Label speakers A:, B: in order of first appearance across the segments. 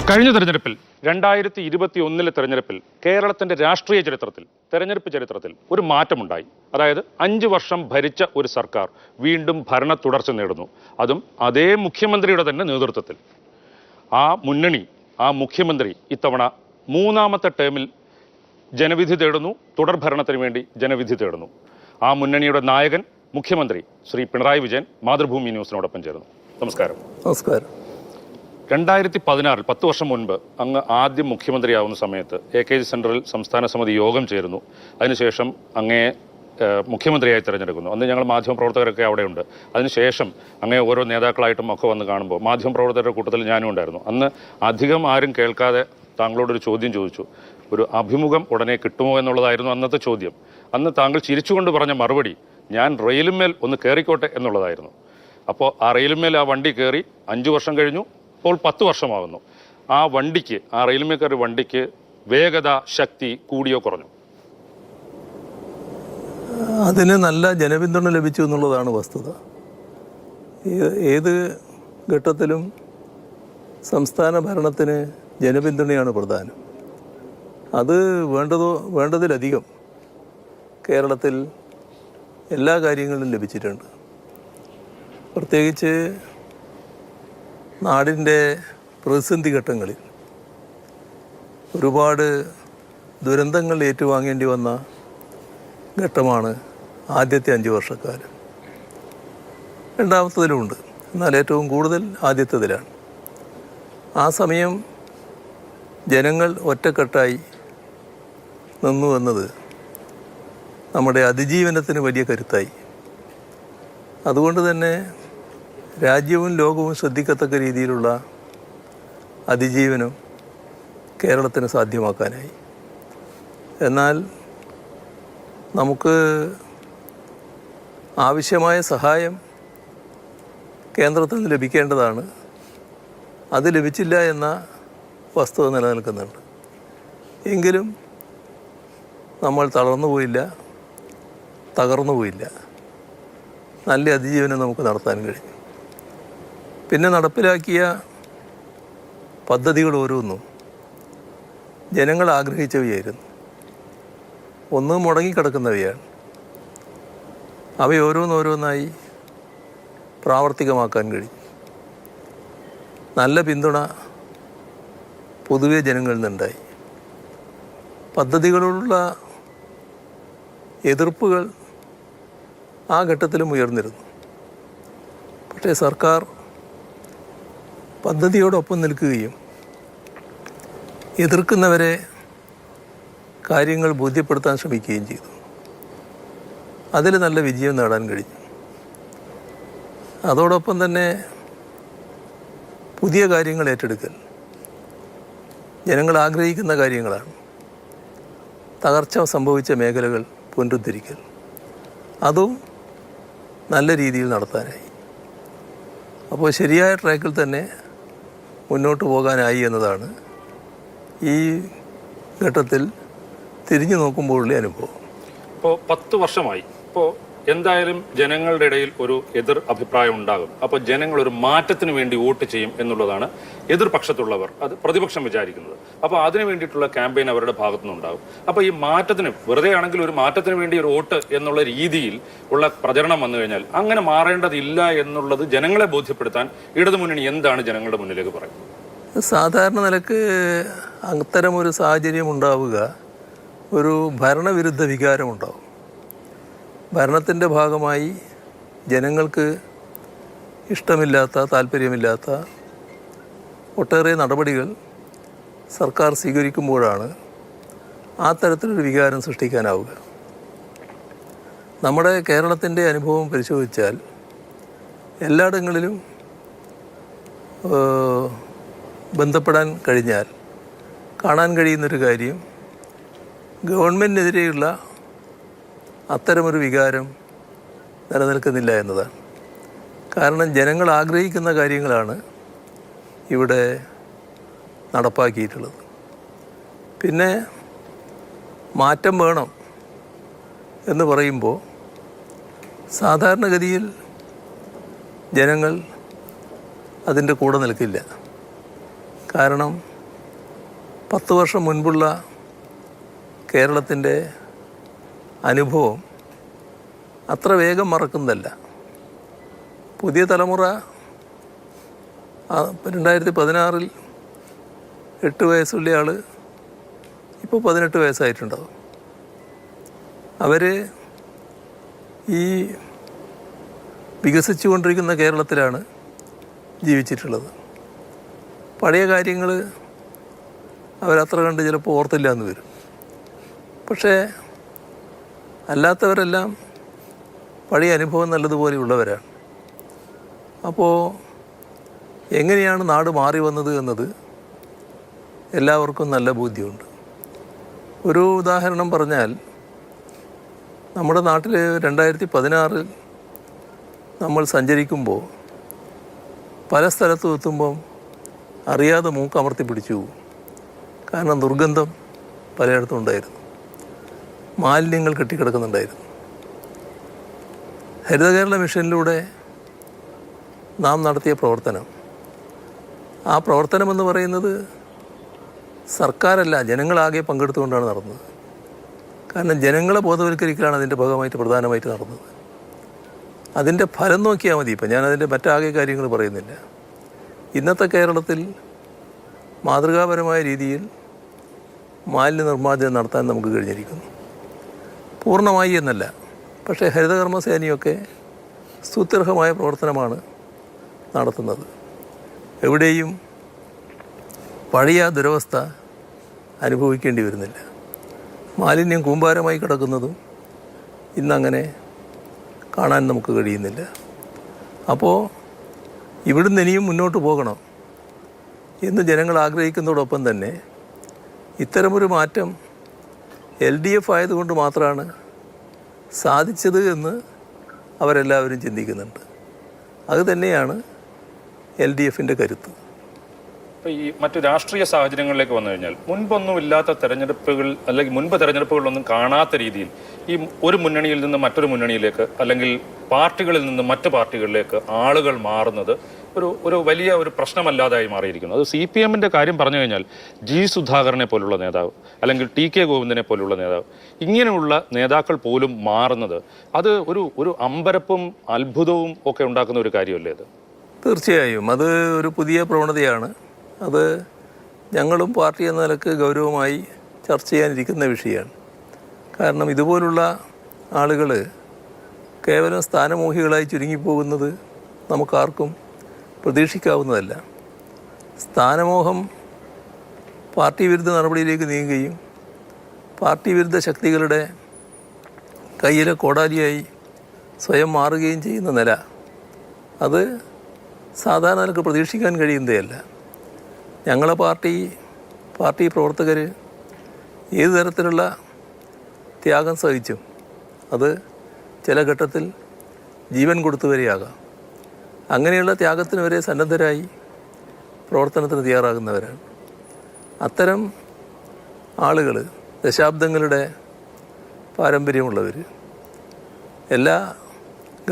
A: കഴിഞ്ഞ തെരഞ്ഞെടുപ്പിൽ 2021 തെരഞ്ഞെടുപ്പിൽ കേരളത്തിന്റെ രാഷ്ട്രീയ ചരിത്രത്തിൽ, തെരഞ്ഞെടുപ്പ് ചരിത്രത്തിൽ ഒരു മാറ്റമുണ്ടായി. അതായത് 5 വർഷം ഭരിച്ച ഒരു സർക്കാർ വീണ്ടും ഭരണ തുടർച്ച നേടുന്നു. അതും അതേ മുഖ്യമന്ത്രിയുടെ തന്നെ നേതൃത്വത്തിൽ. ആ മുന്നണി, ആ മുഖ്യമന്ത്രി ഇത്തവണ 3ാമത്തെ ടേമിൽ ജനവിധി തേടുന്നു. തുടർ ഭരണത്തിന് വേണ്ടി ജനവിധി തേടുന്നു. ആ മുന്നണിയുടെ നായകൻ മുഖ്യമന്ത്രി ശ്രീ പിണറായി വിജയൻ മാതൃഭൂമി ന്യൂസിനോടൊപ്പം ചേർന്നു. നമസ്കാരം.
B: നമസ്കാരം.
A: 2016 10 വർഷം മുൻപ് അങ്ങ് ആദ്യം മുഖ്യമന്ത്രിയാവുന്ന സമയത്ത് AKG സെൻട്രൽ സംസ്ഥാന സമിതി യോഗം ചേരുന്നു. അതിനുശേഷം അങ്ങയെ മുഖ്യമന്ത്രിയായി തിരഞ്ഞെടുക്കുന്നു. അന്ന് ഞങ്ങൾ മാധ്യമപ്രവർത്തകരൊക്കെ അവിടെയുണ്ട്. അതിനുശേഷം അങ്ങേ ഓരോ നേതാക്കളായിട്ടും ഒക്കെ വന്ന് കാണുമ്പോൾ മാധ്യമപ്രവർത്തകരുടെ കൂട്ടത്തിൽ ഞാനും ഉണ്ടായിരുന്നു. അന്ന് അധികം ആരും കേൾക്കാതെ താങ്കളോടൊരു ചോദ്യം ചോദിച്ചു. ഒരു അഭിമുഖം ഉടനെ കിട്ടുമോ എന്നുള്ളതായിരുന്നു അന്നത്തെ ചോദ്യം. അന്ന് താങ്കൾ ചിരിച്ചുകൊണ്ട് പറഞ്ഞ മറുപടി, ഞാൻ റെയിലുമേൽ ഒന്ന് കയറിക്കോട്ടെ എന്നുള്ളതായിരുന്നു. അപ്പോൾ ആ റെയിലുമേൽ ആ വണ്ടി കയറി 5 വർഷം കഴിഞ്ഞു. ഇപ്പോൾ 10 വർഷമാകുന്നു. ആ വണ്ടിക്ക്, ആ റെയിൽമേക്കർ വണ്ടിക്ക് വേഗത, ശക്തി കൂടിയോ കുറഞ്ഞു?
B: അതിന് നല്ല ജനപിന്തുണ ലഭിച്ചു എന്നുള്ളതാണ് വസ്തുത. ഏത് ഘട്ടത്തിലും സംസ്ഥാന ഭരണത്തിന് ജനപിന്തുണയാണ് പ്രധാനം. അത് വേണ്ടതിലധികം കേരളത്തിൽ എല്ലാ കാര്യങ്ങളിലും ലഭിച്ചിട്ടുണ്ട്. പ്രത്യേകിച്ച് നാടിൻ്റെ പ്രതിസന്ധി ഘട്ടങ്ങളിൽ ഒരുപാട് ദുരന്തങ്ങൾ ഏറ്റുവാങ്ങേണ്ടി വന്ന ഘട്ടമാണ് ആദ്യത്തെ 5 വർഷക്കാലം. രണ്ടാമത്തതിലുമുണ്ട്, എന്നാൽ ഏറ്റവും കൂടുതൽ ആദ്യത്തതിലാണ്. ആ സമയം ജനങ്ങൾ ഒറ്റക്കെട്ടായി നിന്നു എന്നത് നമ്മുടെ അതിജീവനത്തിന് വലിയ കരുത്തായി. അതുകൊണ്ട് തന്നെ രാജ്യവും ലോകവും ശ്രദ്ധിക്കത്തക്ക രീതിയിലുള്ള അതിജീവനം കേരളത്തിന് സാധ്യമാക്കാനായി. എന്നാൽ നമുക്ക് ആവശ്യമായ സഹായം കേന്ദ്രത്തിൽ നിന്ന് ലഭിക്കേണ്ടതാണ്. അത് ലഭിച്ചില്ല എന്ന വസ്തുത നിലനിൽക്കുന്നുണ്ട്. എങ്കിലും നമ്മൾ തളർന്നു പോയില്ല, തകർന്നു പോയില്ല. നല്ല അതിജീവനം നമുക്ക് നടത്താൻ കഴിഞ്ഞു. പിന്നെ നടപ്പിലാക്കിയ പദ്ധതികൾ ഓരോന്നും ജനങ്ങൾ ആഗ്രഹിച്ചവയായിരുന്നു. ഒന്ന് മുടങ്ങിക്കിടക്കുന്നവയാണ്. അവയോരോന്നോരോന്നായി പ്രാവർത്തികമാക്കാൻ കഴിഞ്ഞു. നല്ല പിന്തുണ പൊതുവെ ജനങ്ങളിൽ നിന്നുണ്ടായി. പദ്ധതികളോടുള്ള എതിർപ്പുകൾ ആ ഘട്ടത്തിലും ഉയർന്നിരുന്നു. പക്ഷേ സർക്കാർ പദ്ധതിയോടൊപ്പം നിൽക്കുകയും എതിർക്കുന്നവരെ കാര്യങ്ങൾ ബോധ്യപ്പെടുത്താൻ ശ്രമിക്കുകയും ചെയ്തു. അതിൽ നല്ല വിജയം നേടാൻ കഴിഞ്ഞു. അതോടൊപ്പം തന്നെ പുതിയ കാര്യങ്ങൾ ഏറ്റെടുക്കൽ ജനങ്ങൾ ആഗ്രഹിക്കുന്ന കാര്യങ്ങളാണ്. തകർച്ച സംഭവിച്ച മേഖലകൾ പുനരുദ്ധരിക്കൽ, അതും നല്ല രീതിയിൽ നടത്താനായി. അപ്പോൾ ശരിയായ ട്രാക്കിൽ തന്നെ മുന്നോട്ട് പോകാനായി എന്നതാണ് ഈ ഘട്ടത്തിൽ തിരിഞ്ഞു നോക്കുമ്പോഴുള്ള അനുഭവം.
A: ഇപ്പോൾ 10 വർഷമായി. ഇപ്പോൾ എന്തായാലും ജനങ്ങളുടെ ഇടയിൽ ഒരു എതിർ അഭിപ്രായം ഉണ്ടാകും. അപ്പോൾ ജനങ്ങൾ ഒരു മാറ്റത്തിന് വേണ്ടി വോട്ട് ചെയ്യും എന്നുള്ളതാണ് എതിർപക്ഷത്തുള്ളവർ, അത് പ്രതിപക്ഷം വിചാരിക്കുന്നത്. അപ്പോൾ അതിനു വേണ്ടിയിട്ടുള്ള ക്യാമ്പയിൻ അവരുടെ ഭാഗത്തുനിന്നുണ്ടാകും. അപ്പോൾ ഈ മാറ്റത്തിന്, വെറുതെ ആണെങ്കിൽ ഒരു മാറ്റത്തിന് വേണ്ടി ഒരു വോട്ട് എന്നുള്ള രീതിയിൽ ഉള്ള പ്രചരണം വന്നു കഴിഞ്ഞാൽ അങ്ങനെ മാറേണ്ടതില്ല എന്നുള്ളത് ജനങ്ങളെ ബോധ്യപ്പെടുത്താൻ ഇടതുമുന്നണി എന്താണ് ജനങ്ങളുടെ മുന്നിലേക്ക് പറയുന്നത്?
B: സാധാരണ നിലക്ക് അത്തരമൊരു സാഹചര്യം ഉണ്ടാവുക ഒരു ഭരണവിരുദ്ധ വികാരം ഉണ്ടാവും. ഭരണത്തിൻ്റെ ഭാഗമായി ജനങ്ങൾക്ക് ഇഷ്ടമില്ലാത്ത, താല്പര്യമില്ലാത്ത ഒട്ടേറെ നടപടികൾ സർക്കാർ സ്വീകരിക്കുമ്പോഴാണ് ആ തരത്തിലൊരു വികാരം സൃഷ്ടിക്കാനാവുക. നമ്മുടെ കേരളത്തിൻ്റെ അനുഭവം പരിശോധിച്ചാൽ എല്ലായിടങ്ങളിലും ബന്ധപ്പെടാൻ കഴിഞ്ഞാൽ കാണാൻ കഴിയുന്നൊരു കാര്യം, ഗവൺമെൻറ്റിനെതിരെയുള്ള അത്തരമൊരു വികാരം നിലനിൽക്കുന്നില്ല എന്നതാണ്. കാരണം ജനങ്ങൾ ആഗ്രഹിക്കുന്ന കാര്യങ്ങളാണ് ഇവിടെ നടപ്പാക്കിയിട്ടുള്ളത്. പിന്നെ മാറ്റം വേണം എന്ന് പറയുമ്പോൾ സാധാരണഗതിയിൽ ജനങ്ങൾ അതിൻ്റെ കൂടെ നിൽക്കില്ല. കാരണം 10 വർഷം മുൻപുള്ള കേരളത്തിൻ്റെ അനുഭവം അത്ര വേഗം മറക്കുന്നതല്ല. പുതിയ തലമുറ 2016 8 വയസ്സുള്ള ആൾ ഇപ്പോൾ 18 വയസ്സായിട്ടുണ്ടാവും. അവർ ഈ വികസിച്ചുകൊണ്ടിരിക്കുന്ന കേരളത്തിലാണ് ജീവിച്ചിട്ടുള്ളത്. പഴയ കാര്യങ്ങൾ അവരത്ര കണ്ട് ചിലപ്പോൾ ഓർത്തില്ല എന്ന് വരും. പക്ഷേ അല്ലാത്തവരെല്ലാം പഴയ അനുഭവം നല്ലതുപോലെയുള്ളവരാണ്. അപ്പോൾ എങ്ങനെയാണ് നാട് മാറി വന്നത് എന്നത് എല്ലാവർക്കും നല്ല ബോധ്യമുണ്ട്. ഒരു ഉദാഹരണം പറഞ്ഞാൽ, നമ്മുടെ നാട്ടിൽ 2016 നമ്മൾ സഞ്ചരിക്കുമ്പോൾ പല സ്ഥലത്തും എത്തുമ്പം അറിയാതെ മൂക്കമർത്തി പിടിച്ചു പോകും. കാരണം ദുർഗന്ധം പലയിടത്തും ഉണ്ടായിരുന്നു, മാലിന്യങ്ങൾ കെട്ടിക്കിടക്കുന്നുണ്ടായിരുന്നു. ഹരിതകേരള മിഷനിലൂടെ നാം നടത്തിയ പ്രവർത്തനം, ആ പ്രവർത്തനമെന്ന് പറയുന്നത് സർക്കാരല്ല, ജനങ്ങളാകെ പങ്കെടുത്തുകൊണ്ടാണ് നടന്നത്. കാരണം ജനങ്ങളെ ബോധവൽക്കരിക്കലാണ് അതിൻ്റെ ഭാഗമായിട്ട് പ്രധാനമായിട്ട് നടന്നത്. അതിൻ്റെ ഫലം നോക്കിയാൽ മതി. ഇപ്പം ഞാനതിൻ്റെ മറ്റാകെ കാര്യങ്ങൾ പറയുന്നില്ല. ഇന്നത്തെ കേരളത്തിൽ മാതൃകാപരമായ രീതിയിൽ മാലിന്യ നിർമ്മാർജ്ജനം നടത്താൻ നമുക്ക് കഴിഞ്ഞിരിക്കുന്നു. പൂർണ്ണമായി എന്നല്ല, പക്ഷേ ഹരിതകർമ്മസേനയൊക്കെ സ്തുത്യർഹമായ പ്രവർത്തനമാണ് നടത്തുന്നത്. എവിടെയും പഴയ ദുരവസ്ഥ അനുഭവിക്കേണ്ടി വരുന്നില്ല. മാലിന്യം കൂമ്പാരമായി കിടക്കുന്നതും ഇന്നങ്ങനെ കാണാൻ നമുക്ക് കഴിയുന്നില്ല. അപ്പോൾ ഇവിടുന്ന് ഇനിയും മുന്നോട്ട് പോകണം എന്ന് ജനങ്ങൾ ആഗ്രഹിക്കുന്നതോടൊപ്പം തന്നെ ഇത്തരമൊരു മാറ്റം LDF ആയതുകൊണ്ട് മാത്രമാണ് സാധിച്ചത് എന്ന് അവരെല്ലാവരും ചിന്തിക്കുന്നുണ്ട്. അത് തന്നെയാണ് LDFൻ്റെ കരുത്ത്.
A: ഇപ്പോൾ ഈ മറ്റു രാഷ്ട്രീയ സാഹചര്യങ്ങളിലേക്ക് വന്നു കഴിഞ്ഞാൽ മുൻപൊന്നും ഇല്ലാത്ത തെരഞ്ഞെടുപ്പുകൾ, അല്ലെങ്കിൽ മുൻപ് തെരഞ്ഞെടുപ്പുകളിലൊന്നും കാണാത്ത രീതിയിൽ ഈ ഒരു മുന്നണിയിൽ നിന്ന് മറ്റൊരു മുന്നണിയിലേക്ക്, അല്ലെങ്കിൽ പാർട്ടികളിൽ നിന്ന് മറ്റു പാർട്ടികളിലേക്ക് ആളുകൾ മാറുന്നത് ഒരു വലിയ ഒരു പ്രശ്നമല്ലാതായി മാറിയിരിക്കുന്നു. അത് CPMൻ്റെ കാര്യം പറഞ്ഞു കഴിഞ്ഞാൽ G. സുധാകരനെ പോലുള്ള നേതാവ്, അല്ലെങ്കിൽ TK ഗോവിന്ദനെ പോലുള്ള നേതാവ്, ഇങ്ങനെയുള്ള നേതാക്കൾ പോലും മാറുന്നത് അത് ഒരു അമ്പരപ്പും അത്ഭുതവും ഒക്കെ ഉണ്ടാക്കുന്ന ഒരു കാര്യമല്ലേ അത്?
B: തീർച്ചയായും അത് ഒരു പുതിയ പ്രവണതയാണ്. അത് ഞങ്ങളും പാർട്ടി എന്ന നിലക്ക് ഗൗരവമായി ചർച്ച ചെയ്യാനിരിക്കുന്ന വിഷയമാണ്. കാരണം ഇതുപോലുള്ള ആളുകൾ കേവലം സ്ഥാനമോഹികളായി ചുരുങ്ങിപ്പോകുന്നത് നമുക്കാർക്കും പ്രതീക്ഷിക്കാവുന്നതല്ല. സ്ഥാനമോഹം പാർട്ടി വിരുദ്ധ നടപടിയിലേക്ക് നീങ്ങുകയും പാർട്ടി വിരുദ്ധ ശക്തികളുടെ കയ്യിലെ കോടാലിയായി സ്വയം മാറുകയും ചെയ്യുന്ന നില, അത് സാധാരണ നിലക്ക് പ്രതീക്ഷിക്കാൻ കഴിയുന്നതല്ല. ഞങ്ങളെ പാർട്ടി പ്രവർത്തകർ ഏത് തരത്തിലുള്ള ത്യാഗം സഹിച്ചും, അത് ചില ഘട്ടത്തിൽ ജീവൻ കൊടുത്തു വരെയാകാം, അങ്ങനെയുള്ള ത്യാഗത്തിന് വരെ സന്നദ്ധരായി പ്രവർത്തനത്തിന് തയ്യാറാകുന്നവരാണ്. അത്തരം ആളുകൾ, ദശാബ്ദങ്ങളുടെ പാരമ്പര്യമുള്ളവർ, എല്ലാ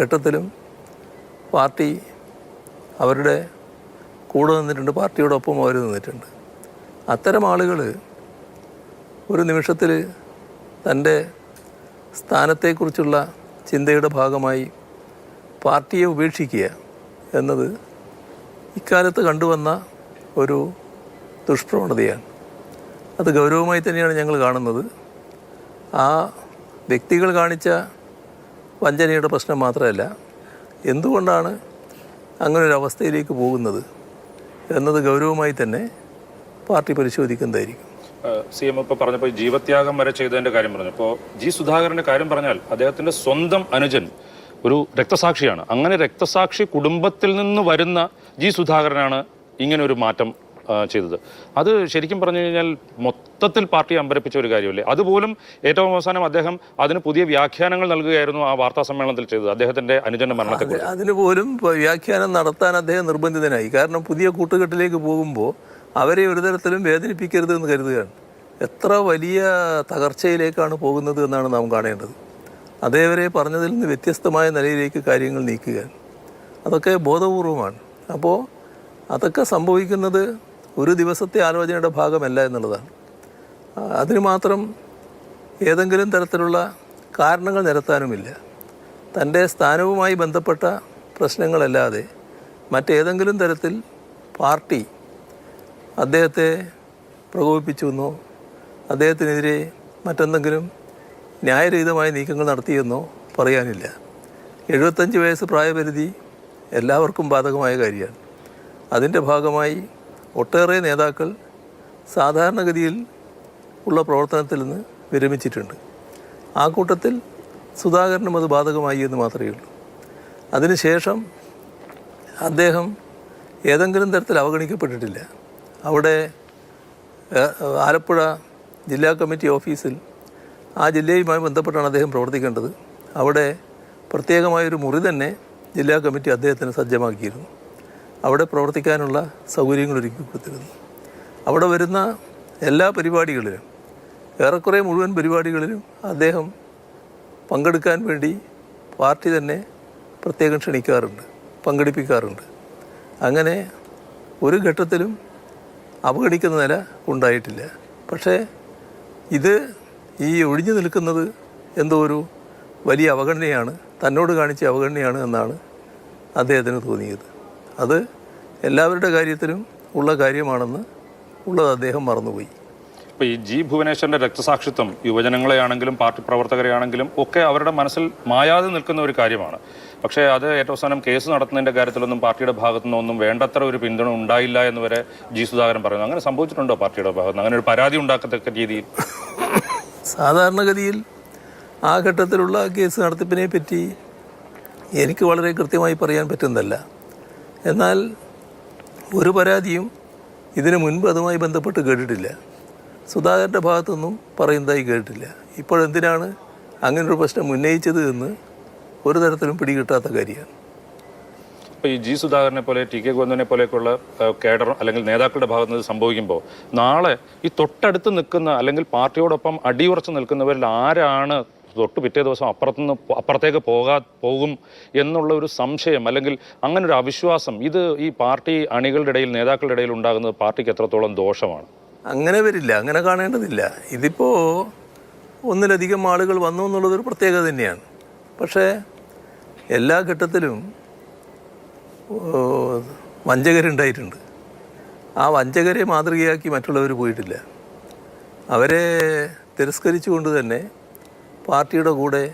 B: ഘട്ടത്തിലും പാർട്ടി അവരുടെ കൂടെ നിന്നിട്ടുണ്ട്, പാർട്ടിയോടൊപ്പം അവർ നിന്നിട്ടുണ്ട്. അത്തരം ആളുകൾ ഒരു നിമിഷത്തിൽ തൻ്റെ സ്ഥാനത്തെക്കുറിച്ചുള്ള ചിന്തയുടെ ഭാഗമായി പാർട്ടിയെ ഉപേക്ഷിക്കുക എന്നത് ഇക്കാലത്ത് കണ്ടുവന്ന ഒരു ദുഷ്പ്രവണതയാണ്. അത് ഗൗരവമായി തന്നെയാണ് ഞങ്ങൾ കാണുന്നത്. ആ വ്യക്തികൾ കാണിച്ച വഞ്ചനയുടെ പ്രശ്നം മാത്രമല്ല, എന്തുകൊണ്ടാണ് അങ്ങനൊരവസ്ഥയിലേക്ക് പോകുന്നത് എന്നത് ഗൗരവമായി തന്നെ പാർട്ടി പരിശോധിക്കുന്നതായിരിക്കും.
A: CM ഇപ്പോൾ പറഞ്ഞപ്പോൾ ജീവത്യാഗം വരെ ചെയ്തതിൻ്റെ കാര്യം പറഞ്ഞു. ഇപ്പോൾ G. സുധാകരൻ്റെ കാര്യം പറഞ്ഞാൽ അദ്ദേഹത്തിൻ്റെ സ്വന്തം അനുജൻ ഒരു രക്തസാക്ഷിയാണ്. അങ്ങനെ രക്തസാക്ഷി കുടുംബത്തിൽ നിന്ന് വരുന്ന G. സുധാകരനാണ് ഇങ്ങനെ ഒരു മാറ്റം ചെയ്തത്. അത് ശരിക്കും പറഞ്ഞു കഴിഞ്ഞാൽ മൊത്തത്തിൽ പാർട്ടി അമ്പരപ്പിച്ച ഒരു കാര്യമല്ലേ? അതുപോലും ഏറ്റവും അവസാനം അദ്ദേഹം അതിന് പുതിയ വ്യാഖ്യാനങ്ങൾ നൽകുകയായിരുന്നു ആ വാർത്താ സമ്മേളനത്തിൽ ചെയ്തത്, അദ്ദേഹത്തിന്റെ അനുജന്റെ മരണത്തെക്കുറിച്ച്.
B: അതിന് പോലും വ്യാഖ്യാനം നടത്താൻ അദ്ദേഹം നിർബന്ധിതനായി. കാരണം പുതിയ കൂട്ടുകെട്ടിലേക്ക് പോകുമ്പോൾ അവരെ ഒരു തരത്തിലും വേദനിപ്പിക്കരുത് എന്ന് കരുതുകയാണ്. എത്ര വലിയ തകർച്ചയിലേക്കാണ് പോകുന്നത് എന്നാണ് നാം കാണേണ്ടത്. അതേവരെ പറഞ്ഞതിൽ നിന്ന് വ്യത്യസ്തമായ നിലയിലേക്ക് കാര്യങ്ങൾ നീക്കുകയാണ്. അതൊക്കെ ബോധപൂർവമാണ്. അപ്പോൾ അതൊക്കെ സംഭവിക്കുന്നത് ഒരു ദിവസത്തെ ആലോചനയുടെ ഭാഗമല്ല എന്നുള്ളതാണ്. അതിന് മാത്രം ഏതെങ്കിലും തരത്തിലുള്ള കാരണങ്ങൾ നിരത്താനുമില്ല. തൻ്റെ സ്ഥാനവുമായി ബന്ധപ്പെട്ട പ്രശ്നങ്ങളല്ലാതെ മറ്റേതെങ്കിലും തരത്തിൽ പാർട്ടി അദ്ദേഹത്തെ പ്രകോപിപ്പിച്ചു എന്നോ അദ്ദേഹത്തിനെതിരെ മറ്റെന്തെങ്കിലും ന്യായരഹിതമായ നീക്കങ്ങൾ നടത്തിയെന്നോ പറയാനില്ല. 75 വയസ്സ് പ്രായപരിധി എല്ലാവർക്കും ബാധകമായ കാര്യമാണ്. അതിൻ്റെ ഭാഗമായി ഒട്ടേറെ നേതാക്കൾ സാധാരണഗതിയിൽ ഉള്ള പ്രവർത്തനത്തിൽ നിന്ന് വിരമിച്ചിട്ടുണ്ട്. ആ കൂട്ടത്തിൽ സുധാകരനും അത് ബാധകമായി എന്ന് മാത്രമേ ഉള്ളൂ. അതിനുശേഷം അദ്ദേഹം ഏതെങ്കിലും തരത്തിൽ അവഗണിക്കപ്പെട്ടിട്ടില്ല. അവിടെ ആലപ്പുഴ ജില്ലാ കമ്മിറ്റി ഓഫീസിൽ ആ ജില്ലയുമായി ബന്ധപ്പെട്ടാണ് അദ്ദേഹം പ്രവർത്തിക്കേണ്ടത്. അവിടെ പ്രത്യേകമായൊരു മുറി തന്നെ ജില്ലാ കമ്മിറ്റി അദ്ദേഹത്തിന് സജ്ജമാക്കിയിരുന്നു. അവിടെ പ്രവർത്തിക്കാനുള്ള സൗകര്യങ്ങൾ ഒരുക്കി കൊടുത്തിരുന്നു. അവിടെ വരുന്ന എല്ലാ പരിപാടികളിലും, ഏറെക്കുറെ മുഴുവൻ പരിപാടികളിലും അദ്ദേഹം പങ്കെടുക്കാൻ വേണ്ടി പാർട്ടി തന്നെ പ്രത്യേകം ക്ഷണിക്കാറുണ്ട്, പങ്കെടുപ്പിക്കാറുണ്ട്. അങ്ങനെ ഒരു ഘട്ടത്തിലും അവഗണിക്കുന്ന നില ഉണ്ടായിട്ടില്ല. പക്ഷേ ഇത് ഈ ഒഴിഞ്ഞു നിൽക്കുന്നത് എന്തോ ഒരു വലിയ അവഗണനയാണ്, തന്നോട് കാണിച്ച അവഗണനയാണ് എന്നാണ് അദ്ദേഹത്തിന് തോന്നിയത്. അത് എല്ലാവരുടെ കാര്യത്തിലും ഉള്ള കാര്യമാണെന്ന് ഉള്ളത് അദ്ദേഹം മറന്നുപോയി.
A: ഇപ്പോൾ ഈ ജി ഭുവനേശ്വറിന്റെ രക്തസാക്ഷിത്വം യുവജനങ്ങളെയാണെങ്കിലും പാർട്ടി പ്രവർത്തകരെയാണെങ്കിലും ഒക്കെ അവരുടെ മനസ്സിൽ മായാതെ നിൽക്കുന്ന ഒരു കാര്യമാണ്. പക്ഷേ അത് ഏറ്റവും അവസാനം കേസ് നടത്തുന്നതിൻ്റെ കാര്യത്തിലൊന്നും പാർട്ടിയുടെ ഭാഗത്തു നിന്നൊന്നും വേണ്ടത്ര ഒരു പിന്തുണ ഉണ്ടായില്ല എന്ന് വരെ ജി സുധാകരൻ പറയുന്നു. അങ്ങനെ സംഭവിച്ചിട്ടുണ്ടോ പാർട്ടിയുടെ ഭാഗത്ത് നിന്ന് അങ്ങനെ ഒരു പരാതി ഉണ്ടാക്കത്തക്ക രീതിയിൽ?
B: സാധാരണഗതിയിൽ ആ ഘട്ടത്തിലുള്ള കേസ് നടത്തിപ്പിനെ പറ്റി എനിക്ക് വളരെ കൃത്യമായി പറയാൻ പറ്റുന്നതല്ല. എന്നാൽ ഒരു പരാതിയും ഇതിനു മുൻപ് അതുമായി ബന്ധപ്പെട്ട് കേട്ടിട്ടില്ല. സുധാകരൻ്റെ ഭാഗത്തുനിന്നും പറയുന്നതായി കേട്ടിട്ടില്ല. ഇപ്പോഴെന്തിനാണ് അങ്ങനൊരു പ്രശ്നം ഉന്നയിച്ചത് എന്ന് ഒരു തരത്തിലും പിടികിട്ടാത്ത കാര്യമാണ്.
A: ഇപ്പോൾ ഈ ജി സുധാകരനെ പോലെ ടി കെ ഗോവിന്ദനെ പോലെയൊക്കെയുള്ള കേഡർ അല്ലെങ്കിൽ നേതാക്കളുടെ ഭാഗത്ത് നിന്ന് സംഭവിക്കുമ്പോൾ നാളെ ഈ തൊട്ടടുത്ത് നിൽക്കുന്ന അല്ലെങ്കിൽ പാർട്ടിയോടൊപ്പം അടിയുറച്ച് നിൽക്കുന്നവരിൽ ആരാണ് തൊട്ട് പിറ്റേ ദിവസം അപ്പുറത്തേക്ക് പോകും എന്നുള്ള ഒരു സംശയം അല്ലെങ്കിൽ അങ്ങനെ ഒരു അവിശ്വാസം ഇത് ഈ പാർട്ടി അണികളുടെ ഇടയിൽ നേതാക്കളുടെ ഇടയിൽ ഉണ്ടാകുന്നത് പാർട്ടിക്ക് എത്രത്തോളം ദോഷമാണ്?
B: അങ്ങനെ വരില്ല, അങ്ങനെ കാണേണ്ടതില്ല. ഇതിപ്പോൾ ഒന്നിലധികം ആളുകൾ വന്നു എന്നുള്ളതൊരു പ്രത്യേകത തന്നെയാണ്. പക്ഷേ എല്ലാ ഘട്ടത്തിലും വഞ്ചകരുണ്ടായിട്ടുണ്ട്. ആ വഞ്ചകരെ മാതൃകയാക്കി മറ്റുള്ളവർ പോയിട്ടില്ല. അവരെ തിരസ്കരിച്ചുകൊണ്ട് തന്നെ പാർട്ടിയുടെ കൂടെ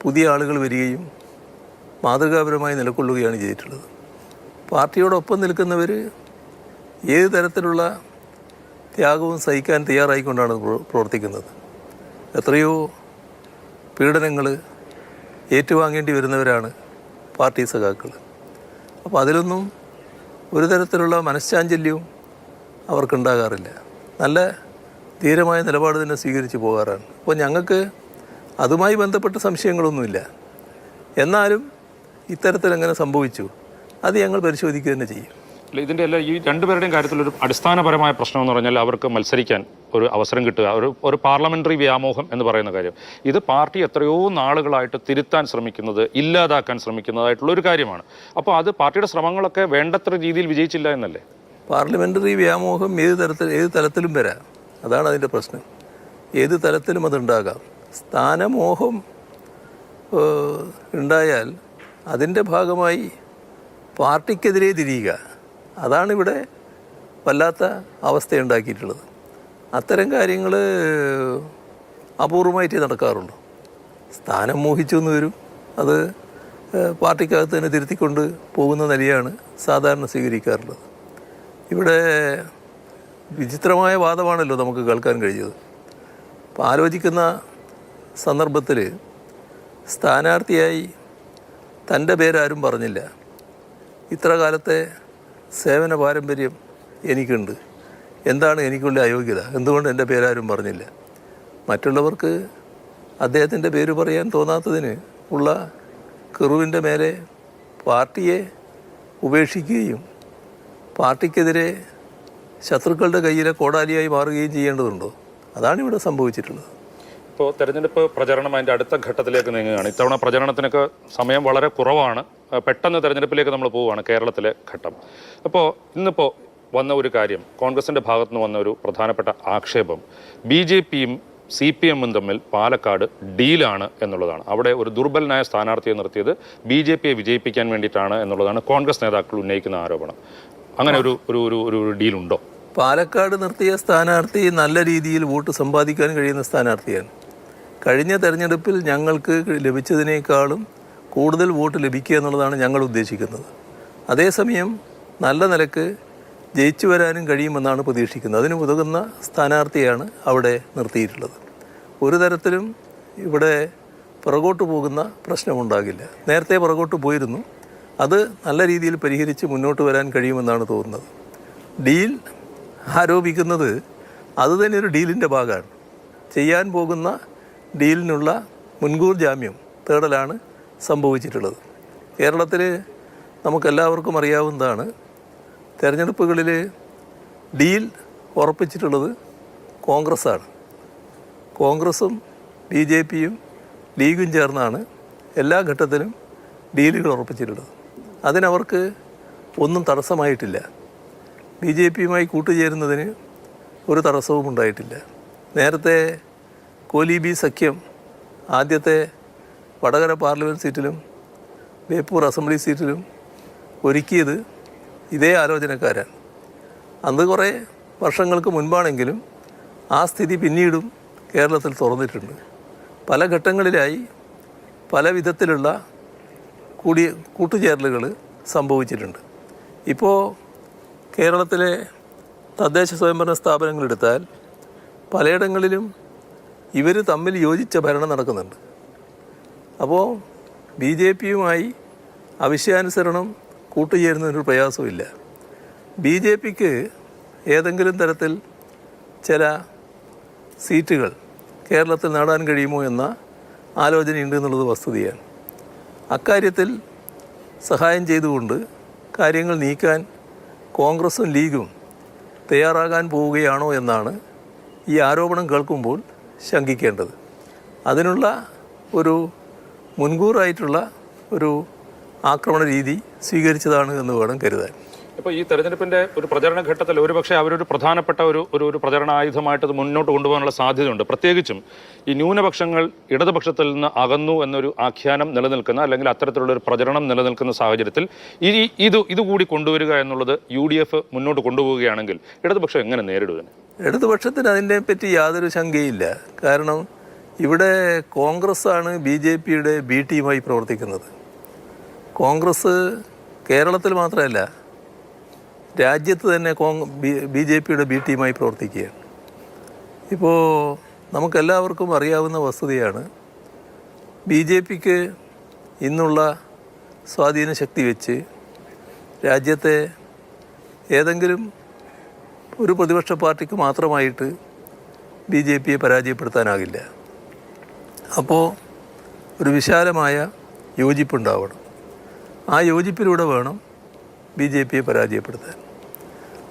B: പുതിയ ആളുകൾ വരികയും മാതൃകാപരമായി നിലകൊള്ളുകയാണ് ചെയ്തിട്ടുള്ളത്. പാർട്ടിയോടൊപ്പം നിൽക്കുന്നവർ ഏത് തരത്തിലുള്ള ത്യാഗവും സഹിക്കാൻ തയ്യാറായിക്കൊണ്ടാണ് പ്രവർത്തിക്കുന്നത്. എത്രയോ പീഡനങ്ങൾ ഏറ്റുവാങ്ങേണ്ടി വരുന്നവരാണ് പാർട്ടി സഖാക്കൾ. അപ്പോൾ അതിലൊന്നും ഒരു തരത്തിലുള്ള മനഃശാഞ്ചല്യവും അവർക്കുണ്ടാകാറില്ല. നല്ല ധീരമായ നിലപാട് തന്നെ സ്വീകരിച്ച് പോകാറാണ്. അപ്പോൾ ഞങ്ങൾക്ക് അതുമായി ബന്ധപ്പെട്ട സംശയങ്ങളൊന്നുമില്ല. എന്നാലും ഇത്തരത്തിൽ എങ്ങനെ സംഭവിച്ചു അത് ഞങ്ങൾ പരിശോധിക്കുക തന്നെ ചെയ്യും.
A: ഇതിൻ്റെ എല്ലാം ഈ രണ്ടുപേരുടെയും കാര്യത്തിലൊരു അടിസ്ഥാനപരമായ പ്രശ്നം എന്ന് പറഞ്ഞാൽ അവർക്ക് മത്സരിക്കാൻ ഒരു അവസരം കിട്ടുക, ഒരു പാർലമെന്ററി വ്യാമോഹം എന്ന് പറയുന്ന കാര്യം. ഇത് പാർട്ടി എത്രയോ നാളുകളായിട്ട് തിരുത്താൻ ശ്രമിക്കുന്നത്, ഇല്ലാതാക്കാൻ ശ്രമിക്കുന്നതായിട്ടുള്ള ഒരു കാര്യമാണ്. അപ്പോൾ അത് പാർട്ടിയുടെ ശ്രമങ്ങളൊക്കെ വേണ്ടത്ര രീതിയിൽ വിജയിച്ചില്ല എന്നല്ലേ?
B: പാർലമെന്ററി വ്യാമോഹം ഏത് തലത്തിലും വരാം. അതാണ് അതിൻ്റെ പ്രശ്നം. ഏത് തലത്തിലും അതുണ്ടാകാം. സ്ഥാനമോഹം ഉണ്ടായാൽ അതിൻ്റെ ഭാഗമായി പാർട്ടിക്കെതിരെ തിരിയുക, അതാണിവിടെ വല്ലാത്ത അവസ്ഥയുണ്ടാക്കിയിട്ടുള്ളത്. അത്തരം കാര്യങ്ങൾ അപൂർവമായിട്ടേ നടക്കാറുള്ളൂ. സ്ഥാനം മോഹിച്ചു എന്ന് വരും, അത് പാർട്ടിക്കകത്ത് തന്നെ തിരുത്തിക്കൊണ്ട് പോകുന്ന നിലയാണ് സാധാരണ സ്വീകരിക്കാറുള്ളത്. ഇവിടെ വിചിത്രമായ വാദമാണല്ലോ നമുക്ക് കേൾക്കാൻ കഴിഞ്ഞത്. അപ്പോൾ ആലോചിക്കുന്ന സന്ദർഭത്തിൽ സ്ഥാനാർത്ഥിയായി തൻ്റെ പേരാരും പറഞ്ഞില്ല. ഇത്ര കാലത്തെ സേവന പാരമ്പര്യം എനിക്കുണ്ട്, എന്താണ് എനിക്കുള്ള അയോഗ്യത, എന്തുകൊണ്ട് എൻ്റെ പേരാരും പറഞ്ഞില്ല? മറ്റുള്ളവർക്ക് അദ്ദേഹത്തിൻ്റെ പേര് പറയാൻ തോന്നാത്തതിന് ഉള്ള കെറുവിൻ്റെ മേലെ പാർട്ടിയെ ഉപേക്ഷിക്കുകയും പാർട്ടിക്കെതിരെ ശത്രുക്കളുടെ കയ്യിലെ കോടാലിയായി മാറുകയും ചെയ്യേണ്ടതുണ്ടോ? അതാണ് ഇവിടെ സംഭവിച്ചിട്ടുള്ളത്.
A: ഇപ്പോൾ തെരഞ്ഞെടുപ്പ് പ്രചരണം അതിൻ്റെ അടുത്ത ഘട്ടത്തിലേക്ക് നീങ്ങുകയാണ്. ഇത്തവണ പ്രചരണത്തിനൊക്കെ സമയം വളരെ കുറവാണ്. പെട്ടെന്ന് തെരഞ്ഞെടുപ്പിലേക്ക് നമ്മൾ പോവുകയാണ്, കേരളത്തിലെ ഘട്ടം. അപ്പോൾ ഇന്നിപ്പോൾ വന്ന ഒരു കാര്യം, കോൺഗ്രസിൻ്റെ ഭാഗത്തു നിന്ന് വന്ന ഒരു പ്രധാനപ്പെട്ട ആക്ഷേപം BJPയും CPMഉം തമ്മിൽ പാലക്കാട് ഡീലാണ് എന്നുള്ളതാണ്. അവിടെ ഒരു ദുർബലനായ സ്ഥാനാർത്ഥിയെ നിർത്തിയത് BJPയെ വിജയിപ്പിക്കാൻ വേണ്ടിയിട്ടാണ് എന്നുള്ളതാണ് കോൺഗ്രസ് നേതാക്കൾ ഉന്നയിക്കുന്ന ആരോപണം. അങ്ങനെ ഒരു ഡീലുണ്ടോ?
B: പാലക്കാട് നിർത്തിയ സ്ഥാനാർത്ഥി നല്ല രീതിയിൽ വോട്ട് സമ്പാദിക്കാൻ കഴിയുന്ന സ്ഥാനാർത്ഥിയാണ്. കഴിഞ്ഞ തെരഞ്ഞെടുപ്പിൽ ഞങ്ങൾക്ക് ലഭിച്ചതിനേക്കാളും കൂടുതൽ വോട്ട് ലഭിക്കുക എന്നുള്ളതാണ് ഞങ്ങൾ ഉദ്ദേശിക്കുന്നത്. അതേസമയം നല്ല നിലക്ക് ജയിച്ചു വരാനും കഴിയുമെന്നാണ് പ്രതീക്ഷിക്കുന്നത്. അതിന് ഉതകുന്ന സ്ഥാനാർത്ഥിയാണ് അവിടെ നിർത്തിയിട്ടുള്ളത്. ഒരു തരത്തിലും ഇവിടെ പുറകോട്ട് പോകുന്ന പ്രശ്നമുണ്ടാകില്ല. നേരത്തെ പുറകോട്ട് പോയിരുന്നു, അത് നല്ല രീതിയിൽ പരിഹരിച്ച് മുന്നോട്ട് വരാൻ കഴിയുമെന്നാണ് തോന്നുന്നത്. ഡീൽ ആരോപിക്കുന്നത് അതുതന്നെ ഒരു ഡീലിൻ്റെ ഭാഗമാണ്. ചെയ്യാൻ പോകുന്ന ഡീലിനുള്ള മുൻകൂർ ജാമ്യം തേടലാണ് സംഭവിച്ചിട്ടുള്ളത്. കേരളത്തിൽ നമുക്കെല്ലാവർക്കും അറിയാവുന്നതാണ്, തെരഞ്ഞെടുപ്പുകളിൽ ഡീൽ ഉറപ്പിച്ചിട്ടുള്ളത് കോൺഗ്രസ്സാണ്. കോൺഗ്രസും BJPയും ലീഗും ചേർന്നാണ് എല്ലാ ഘട്ടത്തിലും ഡീലുകൾ ഉറപ്പിച്ചിട്ടുള്ളത്. അതിനവർക്ക് ഒന്നും തടസ്സമായിട്ടില്ല. BJPയുമായി കൂട്ടുചേരുന്നതിന് ഒരു തടസ്സവും ഉണ്ടായിട്ടില്ല. നേരത്തെ കോലീബി സഖ്യം ആദ്യത്തെ വടകര പാർലമെൻറ്റ് സീറ്റിലും ബേപ്പൂർ അസംബ്ലി സീറ്റിലും ഒരുക്കിയത് ഇതേ ആലോചനക്കാരാണ്. അന്ന് കുറേ വർഷങ്ങൾക്ക് മുൻപാണെങ്കിലും ആ സ്ഥിതി പിന്നീടും കേരളത്തിൽ തുറന്നിട്ടുണ്ട്. പല ഘട്ടങ്ങളിലായി പല വിധത്തിലുള്ള കൂട്ടുചേരലുകൾ സംഭവിച്ചിട്ടുണ്ട്. ഇപ്പോൾ കേരളത്തിലെ തദ്ദേശ സ്വയംഭരണ സ്ഥാപനങ്ങളെടുത്താൽ പലയിടങ്ങളിലും ഇവർ തമ്മിൽ യോജിച്ച ഭരണം നടക്കുന്നുണ്ട്. അപ്പോൾ BJPയുമായി ആവശ്യാനുസരണം കൂട്ടുചേരുന്നതിനൊരു പ്രയാസമില്ല. BJPക്ക് ഏതെങ്കിലും തരത്തിൽ ചില സീറ്റുകൾ കേരളത്തിൽ നേടാൻ കഴിയുമോ എന്ന ആലോചനയുണ്ട് എന്നുള്ളത് വസ്തുതയാണ്. അക്കാര്യത്തിൽ സഹായം ചെയ്തുകൊണ്ട് കാര്യങ്ങൾ നീക്കാൻ കോൺഗ്രസും ലീഗും തയ്യാറാകാൻ പോവുകയാണോ എന്നാണ് ഈ ആരോപണം കേൾക്കുമ്പോൾ ശങ്കിക്കേണ്ടത്. അതിനുള്ള ഒരു മുൻകൂറായിട്ടുള്ള ഒരു ആക്രമണ രീതി സ്വീകരിച്ചതാണ് എന്ന് വേണം കരുതാൻ.
A: ഇപ്പോൾ ഈ തെരഞ്ഞെടുപ്പിൻ്റെ ഒരു പ്രചരണ ഘട്ടത്തിൽ ഒരുപക്ഷെ അവരൊരു പ്രധാനപ്പെട്ട ഒരു പ്രചരണ ആയുധമായിട്ട് ഇത് മുന്നോട്ട് കൊണ്ടുപോകാനുള്ള സാധ്യതയുണ്ട്. പ്രത്യേകിച്ചും ഈ ന്യൂനപക്ഷങ്ങൾ ഇടതുപക്ഷത്തിൽ നിന്ന് അകന്നു എന്നൊരു ആഖ്യാനം നിലനിൽക്കുന്ന, അല്ലെങ്കിൽ അത്തരത്തിലുള്ളൊരു പ്രചരണം നിലനിൽക്കുന്ന സാഹചര്യത്തിൽ ഇതുകൂടി കൊണ്ടുവരിക എന്നുള്ളത് UDF മുന്നോട്ട് കൊണ്ടുപോവുകയാണെങ്കിൽ ഇടതുപക്ഷം എങ്ങനെ നേരിടുക?
B: ഇടതുപക്ഷത്തിന് അതിനെപ്പറ്റി യാതൊരു ശങ്കയില്ല. കാരണം ഇവിടെ കോൺഗ്രസ്സാണ് BJPയുടെ B ടീമായി പ്രവർത്തിക്കുന്നത്. കോൺഗ്രസ് കേരളത്തിൽ മാത്രമല്ല, രാജ്യത്ത് തന്നെ BJPയുടെ B ടീമായി പ്രവർത്തിക്കുകയാണ്. ഇപ്പോൾ നമുക്കെല്ലാവർക്കും അറിയാവുന്ന വസ്തുതയാണ്, BJPക്ക് ഇന്നുള്ള സ്വാധീന ശക്തി വെച്ച് രാജ്യത്തെ ഏതെങ്കിലും ഒരു പ്രതിപക്ഷ പാർട്ടിക്ക് മാത്രമായിട്ട് BJPയെ പരാജയപ്പെടുത്താനാകില്ല. അപ്പോൾ ഒരു വിശാലമായ യോജിപ്പുണ്ടാവണം. ആ യോജിപ്പിലൂടെ വേണം BJPയെ പരാജയപ്പെടുത്താൻ.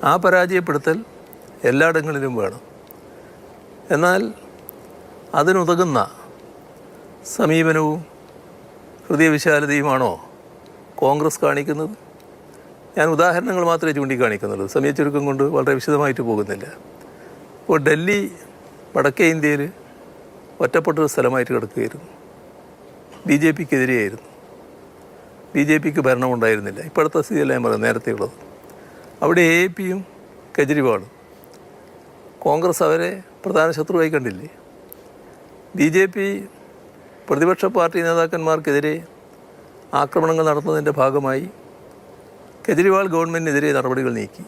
B: ആ പരാജയപ്പെടുത്തൽ എല്ലായിടങ്ങളിലും വേണം. എന്നാൽ അതിനുതകുന്ന സമീപനവും ഹൃദയവിശാലതയുമാണോ കോൺഗ്രസ് കാണിക്കുന്നത്? ഞാൻ ഉദാഹരണങ്ങൾ മാത്രമേ ചൂണ്ടിക്കാണിക്കുന്നുള്ളൂ, സമയച്ചുരുക്കം കൊണ്ട് വളരെ വിശദമായിട്ട് പോകുന്നില്ല. ഇപ്പോൾ ഡൽഹി വടക്കേ ഇന്ത്യയിൽ ഒറ്റപ്പെട്ടൊരു സ്ഥലമായിട്ട് കിടക്കുകയായിരുന്നു. BJPക്കെതിരെയായിരുന്നു. BJPക്ക് ഭരണമുണ്ടായിരുന്നില്ല. ഇപ്പോഴത്തെ സ്ഥിതിയല്ല ഞാൻ പറയുന്നത്, നേരത്തെയുള്ളത്. അവിടെ AAPയും കെജ്രിവാളും. കോൺഗ്രസ് അവരെ പ്രധാന ശത്രുവായി കണ്ടില്ലേ? BJP പ്രതിപക്ഷ പാർട്ടി നേതാക്കന്മാർക്കെതിരെ ആക്രമണങ്ങൾ നടത്തുന്നതിൻ്റെ ഭാഗമായി കെജ്രിവാൾ ഗവൺമെൻറ്റിനെതിരെ നടപടികൾ നീക്കി.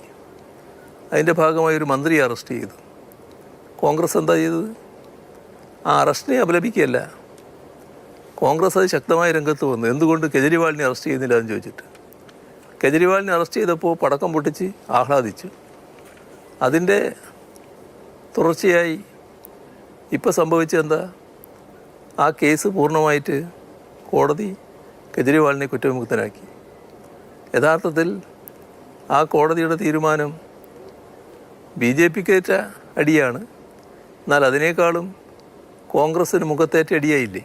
B: അതിൻ്റെ ഭാഗമായി ഒരു മന്ത്രിയെ അറസ്റ്റ് ചെയ്തു. കോൺഗ്രസ് എന്താ ചെയ്തത്? ആ അറസ്റ്റിനെ അപലപിക്കുകയല്ല, കോൺഗ്രസ് അത് ശക്തമായ രംഗത്ത് വന്നു. എന്തുകൊണ്ട് കെജ്രിവാളിനെ അറസ്റ്റ് ചെയ്യുന്നില്ല എന്ന് ചോദിച്ചിട്ട്. കെജ്രിവാളിനെ അറസ്റ്റ് ചെയ്തപ്പോൾ പടക്കം പൊട്ടിച്ച് ആഹ്ലാദിച്ചു. അതിൻ്റെ തുടർച്ചയായി ഇപ്പോൾ സംഭവിച്ചെന്താ? ആ കേസ് പൂർണ്ണമായിട്ട് കോടതി കെജ്രിവാളിനെ കുറ്റവിമുക്തനാക്കി. യഥാർത്ഥത്തിൽ ആ കോടതിയുടെ തീരുമാനം BJPക്കേറ്റ അടിയാണ്. എന്നാൽ അതിനേക്കാളും കോൺഗ്രസ്സിന് മുഖത്തേറ്റ അടിയായില്ലേ?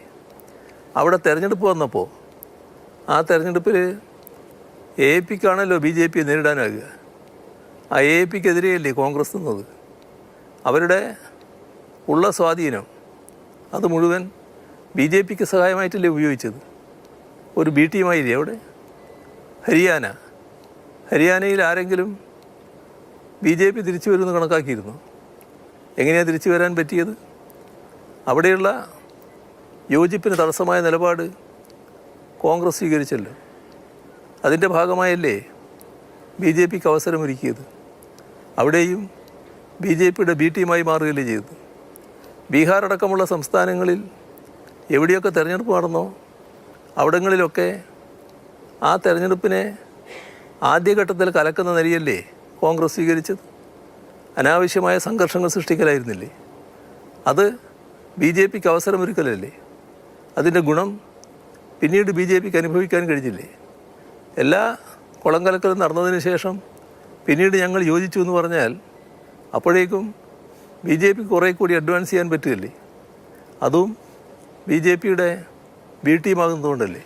B: അവിടെ തെരഞ്ഞെടുപ്പ് വന്നപ്പോൾ ആ തെരഞ്ഞെടുപ്പിൽ AAPക്കാണല്ലോ BJPയെ നേരിടാനാകുക. AAPക്കെതിരെയല്ലേ കോൺഗ്രസ് നിന്നത്. അവരുടെ ഉള്ള സ്വാധീനം അത് മുഴുവൻ BJPക്ക് സഹായമായിട്ടല്ലേ ഉപയോഗിച്ചത്. ഒരു B ടീമായില്ലേ അവിടെ. ഹരിയാനയിൽ ആരെങ്കിലും BJP തിരിച്ചു വരുമെന്ന് കണക്കാക്കിയിരുന്നു? എങ്ങനെയാണ് തിരിച്ചു വരാൻ പറ്റിയത്? അവിടെയുള്ള യോജിപ്പിന് തടസ്സമായ നിലപാട് കോൺഗ്രസ് സ്വീകരിച്ചല്ലോ. അതിൻ്റെ ഭാഗമായല്ലേ BJPക്ക് അവസരമൊരുക്കിയത്. അവിടെയും BJPയുടെ B ടീമായി മാറുകയല്ലേ ചെയ്തത്. ബീഹാർ അടക്കമുള്ള സംസ്ഥാനങ്ങളിൽ എവിടെയൊക്കെ തെരഞ്ഞെടുപ്പ് നടന്നോ അവിടങ്ങളിലൊക്കെ ആ തെരഞ്ഞെടുപ്പിനെ ആദ്യഘട്ടത്തിൽ കലക്കുന്ന നിലയല്ലേ കോൺഗ്രസ് സ്വീകരിച്ചത്. അനാവശ്യമായ സംഘർഷങ്ങൾ സൃഷ്ടിക്കലായിരുന്നില്ലേ. അത് BJPക്ക് അവസരമൊരുക്കലല്ലേ. അതിൻ്റെ ഗുണം പിന്നീട് BJPക്ക് അനുഭവിക്കാൻ കഴിഞ്ഞില്ലേ. എല്ലാ കുളങ്കലക്കലും നടന്നതിന് ശേഷം പിന്നീട് ഞങ്ങൾ യോജിച്ചു എന്ന് പറഞ്ഞാൽ അപ്പോഴേക്കും BJPക്ക് കുറേ കൂടി അഡ്വാൻസ് ചെയ്യാൻ പറ്റുകയല്ലേ. അതും BJPയുടെ B ടീമാകുന്നതുകൊണ്ടല്ലേ.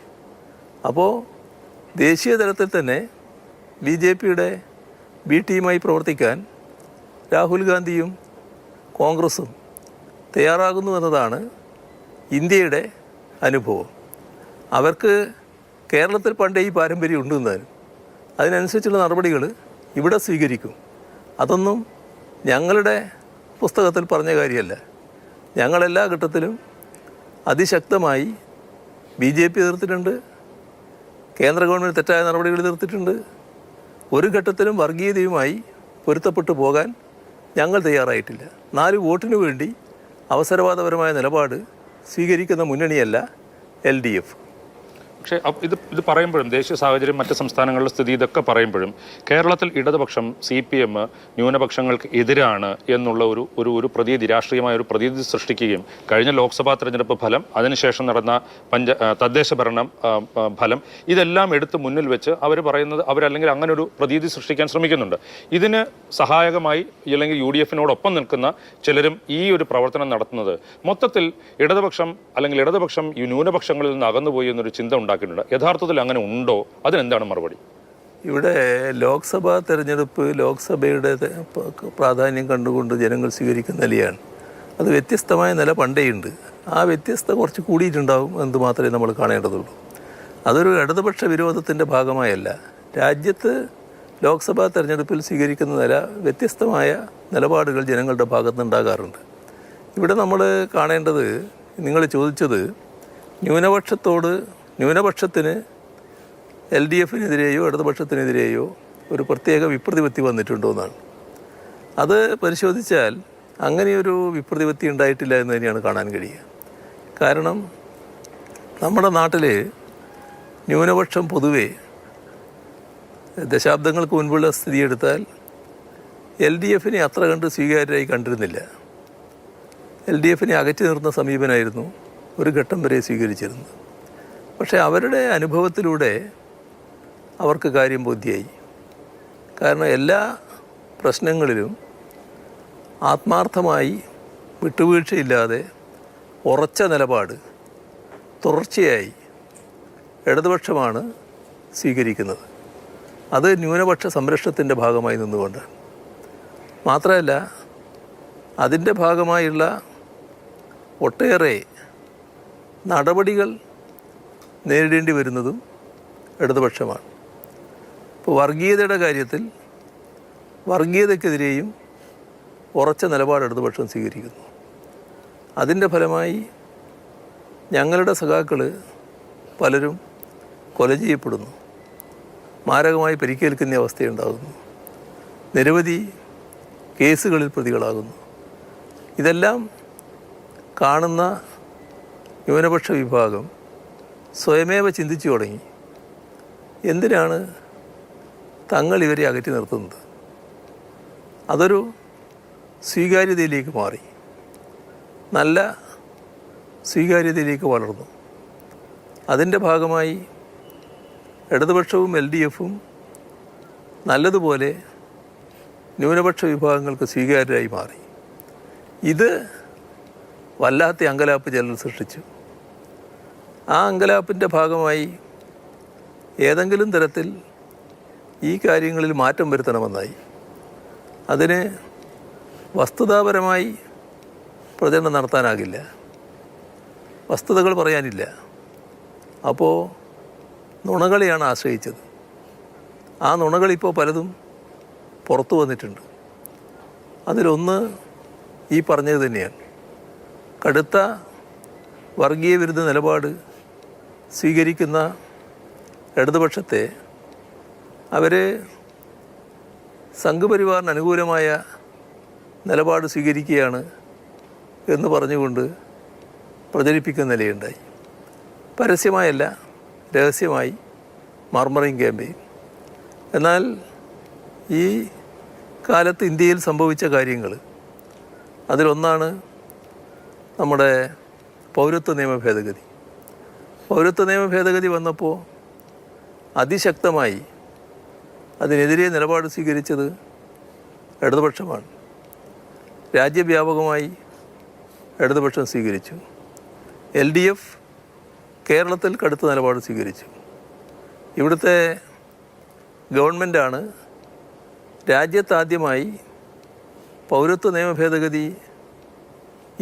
B: അപ്പോൾ ദേശീയ തലത്തിൽ തന്നെ BJPയുടെ B ടീമായി പ്രവർത്തിക്കാൻ രാഹുൽ ഗാന്ധിയും കോൺഗ്രസും തയ്യാറാകുന്നു എന്നതാണ് ഇന്ത്യയുടെ അനുഭവം. അവർക്ക് കേരളത്തിൽ പണ്ടേ ഈ പാരമ്പര്യം ഉണ്ടെന്നാലും അതിനനുസരിച്ചുള്ള നടപടികൾ ഇവിടെ സ്വീകരിക്കും. അതൊന്നും ഞങ്ങളുടെ പുസ്തകത്തിൽ പറഞ്ഞ കാര്യമല്ല. ഞങ്ങളെല്ലാ ഘട്ടത്തിലും അതിശക്തമായി BJP എതിർത്തിട്ടുണ്ട്. കേന്ദ്ര ഗവൺമെൻറ് തെറ്റായ നടപടികൾ എതിർത്തിട്ടുണ്ട്. ഒരു ഘട്ടത്തിലും വർഗീയതയുമായി പൊരുത്തപ്പെട്ടു പോകാൻ ഞങ്ങൾ തയ്യാറായിട്ടില്ല. 4 വോട്ടിനു വേണ്ടി അവസരവാദപരമായ നിലപാട് സ്വീകരിക്കുന്ന മുന്നണിയല്ല LDF.
A: പക്ഷേ ഇത് പറയുമ്പോഴും ദേശീയ സാഹചര്യം, മറ്റ് സംസ്ഥാനങ്ങളിലെ സ്ഥിതി, ഇതൊക്കെ പറയുമ്പോഴും കേരളത്തിൽ ഇടതുപക്ഷം CPM ന്യൂനപക്ഷങ്ങൾക്ക് എതിരാണ് എന്നുള്ള ഒരു പ്രതീതി, രാഷ്ട്രീയമായ ഒരു പ്രതീതി സൃഷ്ടിക്കുകയും കഴിഞ്ഞ ലോക്സഭാ തെരഞ്ഞെടുപ്പ് ഫലം, അതിനുശേഷം നടന്ന തദ്ദേശ ഭരണം ഫലം, ഇതെല്ലാം എടുത്ത് മുന്നിൽ വെച്ച് അവർ പറയുന്നത് അവരല്ലെങ്കിൽ അങ്ങനെ ഒരു പ്രതീതി സൃഷ്ടിക്കാൻ ശ്രമിക്കുന്നുണ്ട്. ഇതിന് സഹായകമായി അല്ലെങ്കിൽ UDFനോടൊപ്പം നിൽക്കുന്ന ചിലരും ഈ ഒരു പ്രവർത്തനം നടത്തുന്നത് മൊത്തത്തിൽ ഇടതുപക്ഷം ഈ ന്യൂനപക്ഷങ്ങളിൽ നിന്ന് അകന്നുപോയി എന്നൊരു ചിന്ത ഉണ്ടാക്കി. യഥാർത്ഥത്തിൽ അങ്ങനെ ഉണ്ടോ? അതിനെന്താണ് മറുപടി?
B: ഇവിടെ ലോക്സഭാ തെരഞ്ഞെടുപ്പ് ലോക്സഭയുടെ പ്രാധാന്യം കണ്ടുകൊണ്ട് ജനങ്ങൾ സ്വീകരിക്കുന്ന നിലയാണ്. അത് വ്യത്യസ്തമായ നില പണ്ടേയുണ്ട്. ആ വ്യത്യസ്തത കുറച്ച് കൂടിയിട്ടുണ്ടാവും എന്ന് മാത്രമേ നമ്മൾ കാണേണ്ടതുള്ളൂ. അതൊരു ഇടതുപക്ഷ വിരോധത്തിൻ്റെ ഭാഗമായല്ല. രാജ്യത്ത് ലോക്സഭാ തെരഞ്ഞെടുപ്പിൽ സ്വീകരിക്കുന്ന നില വ്യത്യസ്തമായ നിലപാടുകൾ ജനങ്ങളുടെ ഭാഗത്തുനിന്നുണ്ടാകാറുണ്ട്. ഇവിടെ നമ്മൾ കാണേണ്ടത്, നിങ്ങൾ ചോദിച്ചത് ന്യൂനപക്ഷത്തിന് LDFനെതിരെയോ ഇടതുപക്ഷത്തിനെതിരെയോ ഒരു പ്രത്യേക വിപ്രതിപത്തി വന്നിട്ടുണ്ടോ എന്നാണ്. അത് പരിശോധിച്ചാൽ അങ്ങനെയൊരു വിപ്രതിപത്തി ഉണ്ടായിട്ടില്ല എന്ന് തന്നെയാണ് കാണാൻ കഴിയുക. കാരണം നമ്മുടെ നാട്ടിൽ ന്യൂനപക്ഷം പൊതുവെ ദശാബ്ദങ്ങൾക്ക് മുൻപുള്ള സ്ഥിതി എടുത്താൽ LDFനെ അത്ര കണ്ട് സ്വീകാര്യരായി കണ്ടിരുന്നില്ല. LDFനെ അകറ്റി നിർത്തുന്ന സമീപനമായിരുന്നു ഒരു ഘട്ടം വരെ സ്വീകരിച്ചിരുന്നത്. പക്ഷേ അവരുടെ അനുഭവത്തിലൂടെ അവർക്ക് കാര്യം ബോധ്യമായി. കാരണം എല്ലാ പ്രശ്നങ്ങളിലും ആത്മാർത്ഥമായി വിട്ടുവീഴ്ചയില്ലാതെ ഉറച്ച നിലപാട് തുടർച്ചയായി ഇടതുപക്ഷമാണ് സ്വീകരിക്കുന്നത്. അത് ന്യൂനപക്ഷ സംരക്ഷണത്തിൻ്റെ ഭാഗമായി നിന്നുകൊണ്ടാണ്. മാത്രമല്ല, അതിൻ്റെ ഭാഗമായുള്ള ഒട്ടേറെ നടപടികൾ നേരിടേണ്ടി വരുന്നതും ഇടതുപക്ഷമാണ്. ഇപ്പോൾ വർഗീയതയുടെ കാര്യത്തിൽ വർഗീയതയ്ക്കെതിരെയും ഉറച്ച നിലപാട് ഇടതുപക്ഷം സ്വീകരിക്കുന്നു. അതിൻ്റെ ഫലമായി ഞങ്ങളുടെ സഖാക്കൾ പലരും കൊല ചെയ്യപ്പെടുന്നു, മാരകമായി പരിക്കേൽക്കുന്ന അവസ്ഥയുണ്ടാകുന്നു, നിരവധി കേസുകളിൽ പ്രതികളാകുന്നു. ഇതെല്ലാം കാണുന്ന ന്യൂനപക്ഷ വിഭാഗം സ്വയമേവ ചിന്തിച്ചു തുടങ്ങി, എന്തിനാണ് തങ്ങൾ ഇവരെ അകറ്റി നിർത്തുന്നത്. അതൊരു സ്വീകാര്യതയിലേക്ക് മാറി, നല്ല സ്വീകാര്യതയിലേക്ക് വളർന്നു. അതിൻ്റെ ഭാഗമായി ഇടതുപക്ഷവും LDFും നല്ലതുപോലെ ന്യൂനപക്ഷ വിഭാഗങ്ങൾക്ക് സ്വീകാര്യരായി മാറി. ഇത് വല്ലാത്ത അങ്കലാപ്പ് ചിലർ സൃഷ്ടിച്ചു. ആ അങ്കലാപ്പിൻ്റെ ഭാഗമായി ഏതെങ്കിലും തരത്തിൽ ഈ കാര്യങ്ങളിൽ മാറ്റം വരുത്തണമെന്നായി. അതിന് വസ്തുതാപരമായി പ്രചരണം നടത്താനാകില്ല, വസ്തുതകൾ പറയാനില്ല. അപ്പോൾ നുണകളെയാണ് ആശ്രയിച്ചത്. ആ നുണകളിപ്പോൾ പലതും പുറത്തു വന്നിട്ടുണ്ട്. അതിലൊന്ന് ഈ പറഞ്ഞത് തന്നെയാണ്. കടുത്ത വർഗീയ വിരുദ്ധ നിലപാട് സ്വീകരിക്കുന്ന ഇടതുപക്ഷത്തെ അവർ സംഘപരിവാറിന് അനുകൂലമായ നിലപാട് സ്വീകരിക്കുകയാണ് എന്ന് പറഞ്ഞുകൊണ്ട് പ്രചരിപ്പിക്കുന്ന നിലയുണ്ടായി. പരസ്യമായല്ല, രഹസ്യമായി മർമറിങ് ക്യാമ്പയിൻ. എന്നാൽ ഈ കാലത്ത് ഇന്ത്യയിൽ സംഭവിച്ച കാര്യങ്ങൾ, അതിലൊന്നാണ് നമ്മുടെ പൗരത്വ നിയമ ഭേദഗതി. പൗരത്വ നിയമ ഭേദഗതി വന്നപ്പോൾ അതിശക്തമായി അതിനെതിരെ നിലപാട് സ്വീകരിച്ചത് ഇടതുപക്ഷമാണ്. രാജ്യവ്യാപകമായി ഇടതുപക്ഷം സ്വീകരിച്ചു. LDF കേരളത്തിൽ കടുത്ത നിലപാട് സ്വീകരിച്ചു. ഇവിടുത്തെ ഗവൺമെൻറ്റാണ് രാജ്യത്താദ്യമായി പൗരത്വ നിയമ ഭേദഗതി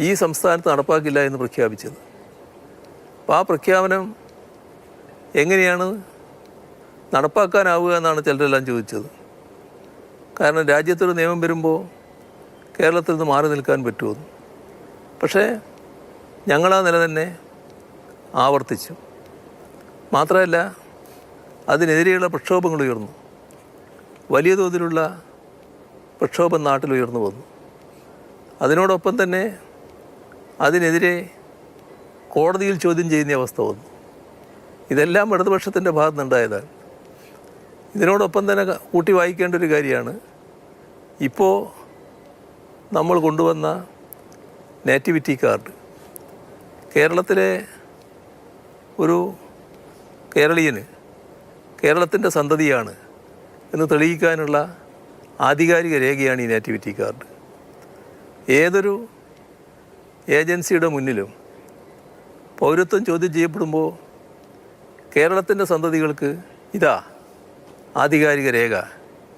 B: ഈ സംസ്ഥാനത്ത് നടപ്പാക്കില്ല എന്ന് പ്രഖ്യാപിച്ചത്. അപ്പോൾ ആ പ്രഖ്യാപനം എങ്ങനെയാണ് നടപ്പാക്കാനാവുക എന്നാണ് ചിലരെല്ലാം ചോദിച്ചത്. കാരണം രാജ്യത്തൊരു നിയമം വരുമ്പോൾ കേരളത്തിൽ നിന്ന് മാറി നിൽക്കാൻ പറ്റുമെന്ന്. പക്ഷേ ഞങ്ങളാ നില തന്നെ ആവർത്തിച്ചു. മാത്രമല്ല, അതിനെതിരെയുള്ള പ്രക്ഷോഭങ്ങൾ ഉയർന്നു. വലിയ തോതിലുള്ള പ്രക്ഷോഭം നാട്ടിൽ ഉയർന്നു വന്നു. അതിനോടൊപ്പം തന്നെ അതിനെതിരെ കോടതിയിൽ ചോദ്യം ചെയ്യുന്ന അവസ്ഥ വന്നു. ഇതെല്ലാം ഇടതുപക്ഷത്തിൻ്റെ ഭാഗത്ത് നിന്നുണ്ടായതാണ്. ഇതിനോടൊപ്പം തന്നെ കൂട്ടി വായിക്കേണ്ട ഒരു കാര്യമാണ് ഇപ്പോൾ നമ്മൾ കൊണ്ടുവന്ന നേറ്റിവിറ്റി കാർഡ്. കേരളത്തിലെ ഒരു കേരളീയന് കേരളത്തിൻ്റെ സന്തതിയാണ് എന്ന് തെളിയിക്കാനുള്ള ആധികാരിക രേഖയാണ് ഈ നേറ്റിവിറ്റി കാർഡ്. ഏതൊരു ഏജൻസിയുടെ മുന്നിലും പൗരത്വം ചോദ്യം ചെയ്യപ്പെടുമ്പോൾ കേരളത്തിൻ്റെ സന്തതികൾക്ക് ഇതാ ആധികാരിക രേഖ,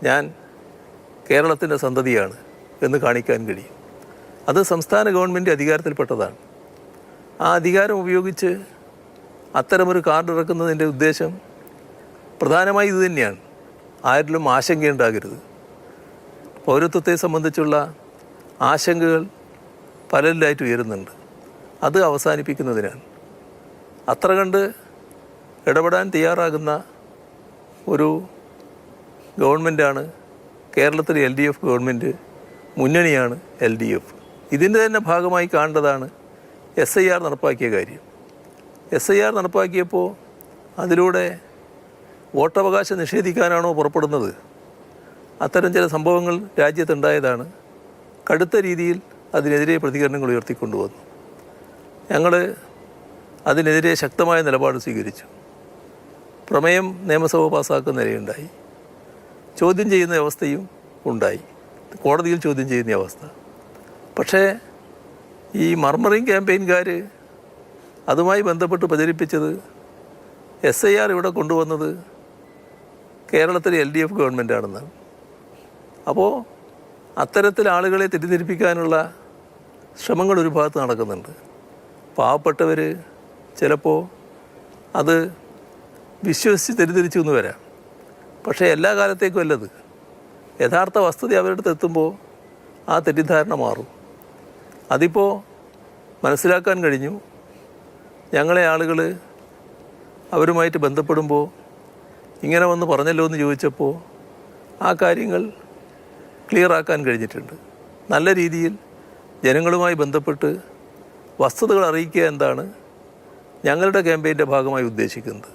B: ഞാൻ കേരളത്തിൻ്റെ സന്തതിയാണ് എന്ന് കാണിക്കാൻ കഴിയും. അത് സംസ്ഥാന ഗവൺമെൻറ് അധികാരത്തിൽപ്പെട്ടതാണ്. ആ അധികാരം ഉപയോഗിച്ച് അത്തരമൊരു കാർഡ് ഇറക്കുന്നതിൻ്റെ ഉദ്ദേശം പ്രധാനമായി ഇതുതന്നെയാണ്. ആരിലും ആശങ്കയുണ്ടാകരുത്. പൗരത്വത്തെ സംബന്ധിച്ചുള്ള ആശങ്കകൾ പലരിലായിട്ട് ഉയരുന്നുണ്ട്. അത് അവസാനിപ്പിക്കുന്നതിനാണ്. അത്ര കണ്ട് ഇടപെടാൻ തയ്യാറാകുന്ന ഒരു ഗവൺമെൻറ്റാണ് കേരളത്തിലെ LDF ഗവൺമെൻറ്, മുന്നണിയാണ് LDF. ഇതിൻ്റെ തന്നെ ഭാഗമായി കാണേണ്ടതാണ് SIR നടപ്പാക്കിയ കാര്യം. SIR നടപ്പാക്കിയപ്പോൾ അതിലൂടെ വോട്ടവകാശം നിഷേധിക്കാനാണോ പുറപ്പെടുന്നത്? അത്തരം ചില സംഭവങ്ങൾ രാജ്യത്തുണ്ടായതാണ്. കടുത്ത രീതിയിൽ അതിനെതിരെ പ്രതികരണങ്ങൾ ഉയർത്തിക്കൊണ്ടുവന്നു. ഞങ്ങൾ അതിനെതിരെ ശക്തമായ നിലപാട് സ്വീകരിച്ചു. പ്രമേയം നിയമസഭ പാസ്സാക്കുന്ന നിലയുണ്ടായി. ചോദ്യം ചെയ്യുന്ന അവസ്ഥയും ഉണ്ടായി, കോടതിയിൽ ചോദ്യം ചെയ്യുന്ന അവസ്ഥ. പക്ഷേ ഈ മർമറിങ് ക്യാമ്പയിൻകാർ അതുമായി ബന്ധപ്പെട്ട് പ്രചരിപ്പിച്ചത് SIR ഇവിടെ കൊണ്ടുവന്നത് കേരളത്തിലെ LDF ഗവൺമെൻറ്റാണെന്നാണ്. അപ്പോൾ അത്തരത്തിൽ ആളുകളെ തെറ്റിദ്ധരിപ്പിക്കാനുള്ള ശ്രമങ്ങൾ ഒരു ഭാഗത്ത് നടക്കുന്നുണ്ട്. പാവപ്പെട്ടവർ ചിലപ്പോൾ അത് വിശ്വസിച്ച് തെറ്റിദ്ധരിച്ചു എന്ന് വരാം. പക്ഷേ എല്ലാ കാലത്തേക്കും അല്ലത്. യഥാർത്ഥ വസ്തുത അവരുടെ അടുത്ത് എത്തുമ്പോൾ ആ തെറ്റിദ്ധാരണ മാറും. അതിപ്പോൾ മനസ്സിലാക്കാൻ കഴിഞ്ഞു. ഞങ്ങളെ ആളുകൾ അവരുമായിട്ട് ബന്ധപ്പെടുമ്പോൾ ഇങ്ങനെ വന്ന് പറഞ്ഞല്ലോ എന്ന് ചോദിച്ചപ്പോൾ ആ കാര്യങ്ങൾ ക്ലിയറാക്കാൻ കഴിഞ്ഞിട്ടുണ്ട്. നല്ല രീതിയിൽ ജനങ്ങളുമായി ബന്ധപ്പെട്ട് വസ്തുതകൾ അറിയിക്കുക എന്താണ് ഞങ്ങളുടെ ക്യാമ്പയിൻ്റെ ഭാഗമായി ഉദ്ദേശിക്കുന്നത്.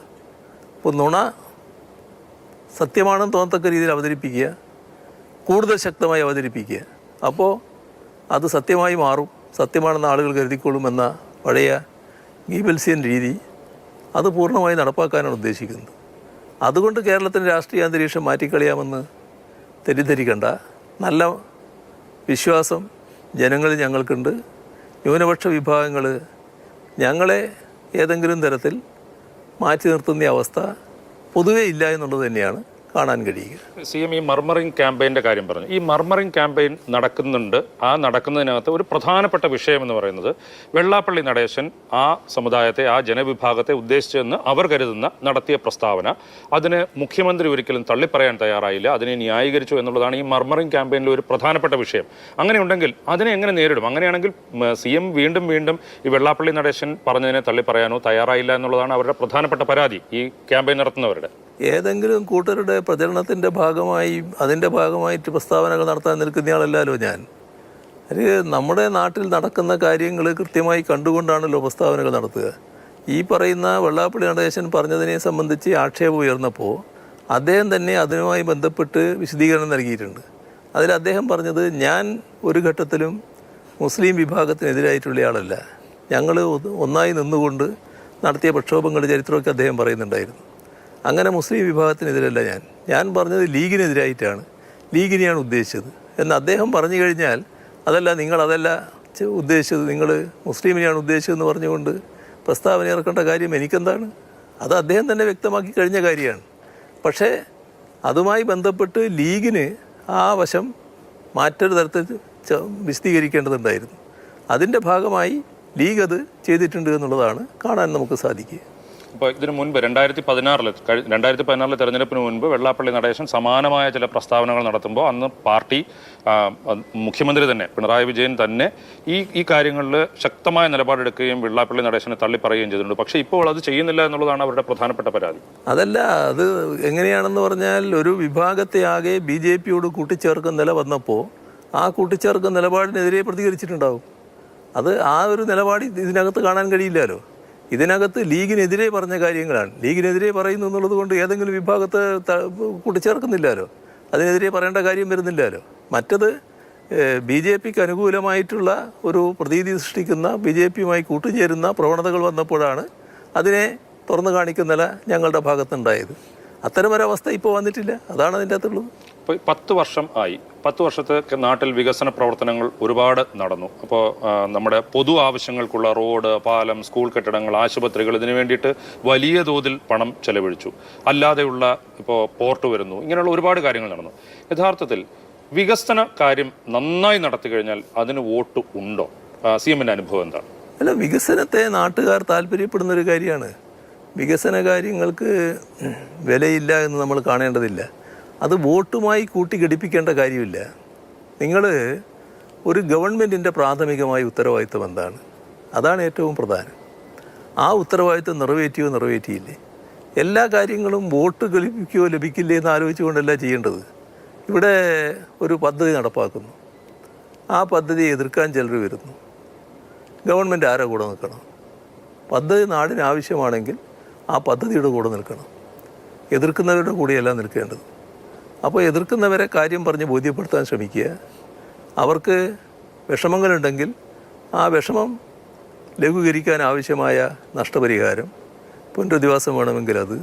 B: അപ്പോൾ നുണ സത്യമാണെന്ന് തോന്നത്തക്ക രീതിയിൽ അവതരിപ്പിക്കുക, കൂടുതൽ ശക്തമായി അവതരിപ്പിക്കുക. അപ്പോൾ അത് സത്യമായി മാറും, സത്യമാണെന്ന് ആളുകൾ കരുതിക്കൊള്ളുമെന്ന പഴയ ഗീബൽസിയൻ രീതി അത് പൂർണ്ണമായി നടപ്പാക്കാനാണ് ഉദ്ദേശിക്കുന്നത്. അതുകൊണ്ട് കേരളത്തിൻ്റെ രാഷ്ട്രീയ അന്തരീക്ഷം മാറ്റിക്കളയാമെന്ന് തെറ്റിദ്ധരിക്കേണ്ട. നല്ല വിശ്വാസം ജനങ്ങളിൽ ഞങ്ങൾക്കുണ്ട്. ന്യൂനപക്ഷ വിഭാഗങ്ങൾ ഞങ്ങളെ ഏതെങ്കിലും തരത്തിൽ മാറ്റി നിർത്തുന്ന അവസ്ഥ പൊതുവേ ഇല്ല എന്നുള്ളത് തന്നെയാണ് കാണാൻ കഴിയുക.
A: CM ഈ മർമറിംഗ് ക്യാമ്പയിൻ്റെ കാര്യം പറഞ്ഞു. ഈ മർമറിംഗ് ക്യാമ്പയിൻ നടക്കുന്നുണ്ട്. ആ നടക്കുന്നതിനകത്ത് ഒരു പ്രധാനപ്പെട്ട വിഷയം എന്ന് പറയുന്നത് വെള്ളാപ്പള്ളി നടേശൻ ആ സമുദായത്തെ, ആ ജനവിഭാഗത്തെ ഉദ്ദേശിച്ചെന്ന് അവർ കരുതുന്ന നടത്തിയ പ്രസ്താവന, അതിന് മുഖ്യമന്ത്രി ഒരിക്കലും തള്ളിപ്പറയാൻ തയ്യാറായില്ല, അതിനെ ന്യായീകരിച്ചു എന്നുള്ളതാണ് ഈ മർമറിംഗ് ക്യാമ്പയിനിൽ ഒരു പ്രധാനപ്പെട്ട വിഷയം. അങ്ങനെയുണ്ടെങ്കിൽ അതിനെ എങ്ങനെ നേരിടും? അങ്ങനെയാണെങ്കിൽ CM വീണ്ടും വീണ്ടും ഈ വെള്ളാപ്പള്ളി നടേശൻ പറഞ്ഞതിനെ തള്ളിപ്പറയാനോ തയ്യാറായില്ല എന്നുള്ളതാണ് അവരുടെ പ്രധാനപ്പെട്ട പരാതി ഈ ക്യാമ്പയിൻ നടത്തുന്നവരുടെ.
B: ഏതെങ്കിലും കൂട്ടരുടെ പ്രചരണത്തിൻ്റെ ഭാഗമായി അതിൻ്റെ ഭാഗമായിട്ട് പ്രസ്താവനകൾ നടത്താൻ നിൽക്കുന്നയാളല്ലല്ലോ ഞാൻ. അത് നമ്മുടെ നാട്ടിൽ നടക്കുന്ന കാര്യങ്ങൾ കൃത്യമായി കണ്ടുകൊണ്ടാണല്ലോ പ്രസ്താവനകൾ നടത്തുക. ഈ പറയുന്ന വെള്ളാപ്പള്ളി നടേശൻ പറഞ്ഞതിനെ സംബന്ധിച്ച് ആക്ഷേപം ഉയർന്നപ്പോൾ അദ്ദേഹം തന്നെ അതുമായി ബന്ധപ്പെട്ട് വിശദീകരണം നൽകിയിട്ടുണ്ട്. അതിൽ അദ്ദേഹം പറഞ്ഞത്, ഞാൻ ഒരു ഘട്ടത്തിലും മുസ്ലിം വിഭാഗത്തിനെതിരായിട്ടുള്ള ആളല്ല, ഞങ്ങൾ ഒന്നായി നിന്നുകൊണ്ട് നടത്തിയ പ്രക്ഷോഭങ്ങളുടെ ചരിത്രമൊക്കെ അദ്ദേഹം പറയുന്നുണ്ടായിരുന്നു. അങ്ങനെ മുസ്ലിം വിഭാഗത്തിനെതിരല്ല ഞാൻ പറഞ്ഞത് ലീഗിനെതിരായിട്ടാണ്, ലീഗിനെയാണ് ഉദ്ദേശിച്ചത് എന്ന് അദ്ദേഹം പറഞ്ഞു കഴിഞ്ഞാൽ, അതല്ല നിങ്ങളതല്ല ഉദ്ദേശിച്ചത്, നിങ്ങൾ മുസ്ലിമിനെയാണ് ഉദ്ദേശിച്ചതെന്ന് പറഞ്ഞുകൊണ്ട് പ്രസ്താവന ഇറക്കേണ്ട കാര്യം എനിക്കെന്താണ്? അത് അദ്ദേഹം തന്നെ വ്യക്തമാക്കി കഴിഞ്ഞ കാര്യമാണ്. പക്ഷേ അതുമായി ബന്ധപ്പെട്ട് ലീഗിന് ആ വശം മറ്റൊരു തരത്തിൽ വിശദീകരിക്കേണ്ടതുണ്ടായിരുന്നു. അതിൻ്റെ ഭാഗമായി ലീഗ് അത് ചെയ്തിട്ടുണ്ട് എന്നുള്ളതാണ് കാണാൻ നമുക്ക് സാധിക്കുക.
A: ഇപ്പോൾ ഇതിനു മുൻപ് 2016 തെരഞ്ഞെടുപ്പിന് മുൻപ് വെള്ളാപ്പള്ളി നടേശൻ സമാനമായ ചില പ്രസ്താവനകൾ നടത്തുമ്പോൾ അന്ന് പാർട്ടി, മുഖ്യമന്ത്രി തന്നെ പിണറായി വിജയൻ തന്നെ ഈ കാര്യങ്ങളിൽ ശക്തമായ നിലപാടെടുക്കുകയും വെള്ളാപ്പള്ളി നടേശനെ തള്ളിപ്പറയുകയും ചെയ്തിട്ടുണ്ട്. പക്ഷേ ഇപ്പോൾ അത് ചെയ്യുന്നില്ല എന്നുള്ളതാണ് അവരുടെ പ്രധാനപ്പെട്ട പരാതി.
B: അതല്ല, അത് എങ്ങനെയാണെന്ന് പറഞ്ഞാൽ, ഒരു വിഭാഗത്തെ ആകെ BJPയോട് കൂട്ടിച്ചേർക്കുന്ന നില വന്നപ്പോൾ ആ കൂട്ടിച്ചേർക്കുന്ന നിലപാടിനെതിരെ പ്രതികരിച്ചിട്ടുണ്ടാവും. അത് ആ ഒരു നിലപാട് ഇതിനകത്ത് കാണാൻ കഴിയില്ലല്ലോ. ഇതിനകത്ത് ലീഗിനെതിരെ പറഞ്ഞ കാര്യങ്ങളാണ്. ലീഗിനെതിരെ പറയുന്നു എന്നുള്ളത് കൊണ്ട് ഏതെങ്കിലും വിഭാഗത്തെ കൂട്ടിച്ചേർക്കുന്നില്ലല്ലോ, അതിനെതിരെ പറയേണ്ട കാര്യം വരുന്നില്ലല്ലോ. മറ്റത് BJPക്ക് അനുകൂലമായിട്ടുള്ള ഒരു പ്രതീതി സൃഷ്ടിക്കുന്ന, BJPയുമായി കൂട്ടുചേരുന്ന പ്രവണതകൾ വന്നപ്പോഴാണ് അതിനെ തുറന്നു കാണിക്കുന്നില്ല ഞങ്ങളുടെ ഭാഗത്തുണ്ടായത്. അത്തരമൊരവസ്ഥ ഇപ്പോൾ വന്നിട്ടില്ല, അതാണ് അതിൻ്റെ അകത്തുള്ളത്.
A: ഇപ്പോൾ 10 വർഷം ആയി. 10 വർഷത്തെ നാട്ടിൽ വികസന പ്രവർത്തനങ്ങൾ ഒരുപാട് നടന്നു. അപ്പോൾ നമ്മുടെ പൊതു ആവശ്യങ്ങൾക്കുള്ള റോഡ്, പാലം, സ്കൂൾ കെട്ടിടങ്ങൾ, ആശുപത്രികൾ, ഇതിനു വേണ്ടിയിട്ട് വലിയ തോതിൽ പണം ചെലവഴിച്ചു. അല്ലാതെയുള്ള ഇപ്പോൾ പോർട്ട് വരുന്നു, ഇങ്ങനെയുള്ള ഒരുപാട് കാര്യങ്ങൾ നടന്നു. യഥാർത്ഥത്തിൽ വികസന കാര്യം നന്നായി നടത്തി കഴിഞ്ഞാൽ അതിന് വോട്ട് ഉണ്ടോ? CMന്റെ അനുഭവം എന്താണ്?
B: അല്ല, വികസനത്തെ നാട്ടുകാർ താല്പര്യപ്പെടുന്നൊരു കാര്യമാണ്. വികസന കാര്യങ്ങൾക്ക് വിലയില്ല എന്ന് നമ്മൾ കാണേണ്ടതില്ല. അത് വോട്ടുമായി കൂട്ടിഘടിപ്പിക്കേണ്ട കാര്യമില്ല. നിങ്ങൾ ഒരു ഗവൺമെൻറ്റിൻ്റെ പ്രാഥമികമായ ഉത്തരവാദിത്വം എന്താണ്? അതാണ് ഏറ്റവും പ്രധാനം. ആ ഉത്തരവാദിത്വം നിറവേറ്റിയില്ലേ? എല്ലാ കാര്യങ്ങളും വോട്ട് ലഭിക്കുകയോ ലഭിക്കില്ലേ എന്ന് ആലോചിച്ചുകൊണ്ടല്ല ചെയ്യേണ്ടത്. ഇവിടെ ഒരു പദ്ധതി നടപ്പാക്കുന്നു, ആ പദ്ധതിയെ എതിർക്കാൻ ചിലർ വരുന്നു. ഗവൺമെൻറ് ആരെ കൂടെ നിൽക്കണം? പദ്ധതി നാടിന് ആവശ്യമാണെങ്കിൽ ആ പദ്ധതിയുടെ കൂടെ നിൽക്കണം, എതിർക്കുന്നവരുടെ കൂടെയല്ല നിൽക്കേണ്ടത്. അപ്പോൾ എതിർക്കുന്നവരെ കാര്യം പറഞ്ഞ് ബോധ്യപ്പെടുത്താൻ ശ്രമിക്കുക. അവർക്ക് വിഷമങ്ങളുണ്ടെങ്കിൽ ആ വിഷമം ലഘൂകരിക്കാൻ ആവശ്യമായ നഷ്ടപരിഹാരം, പുനരധിവാസം വേണമെങ്കിൽ അത്,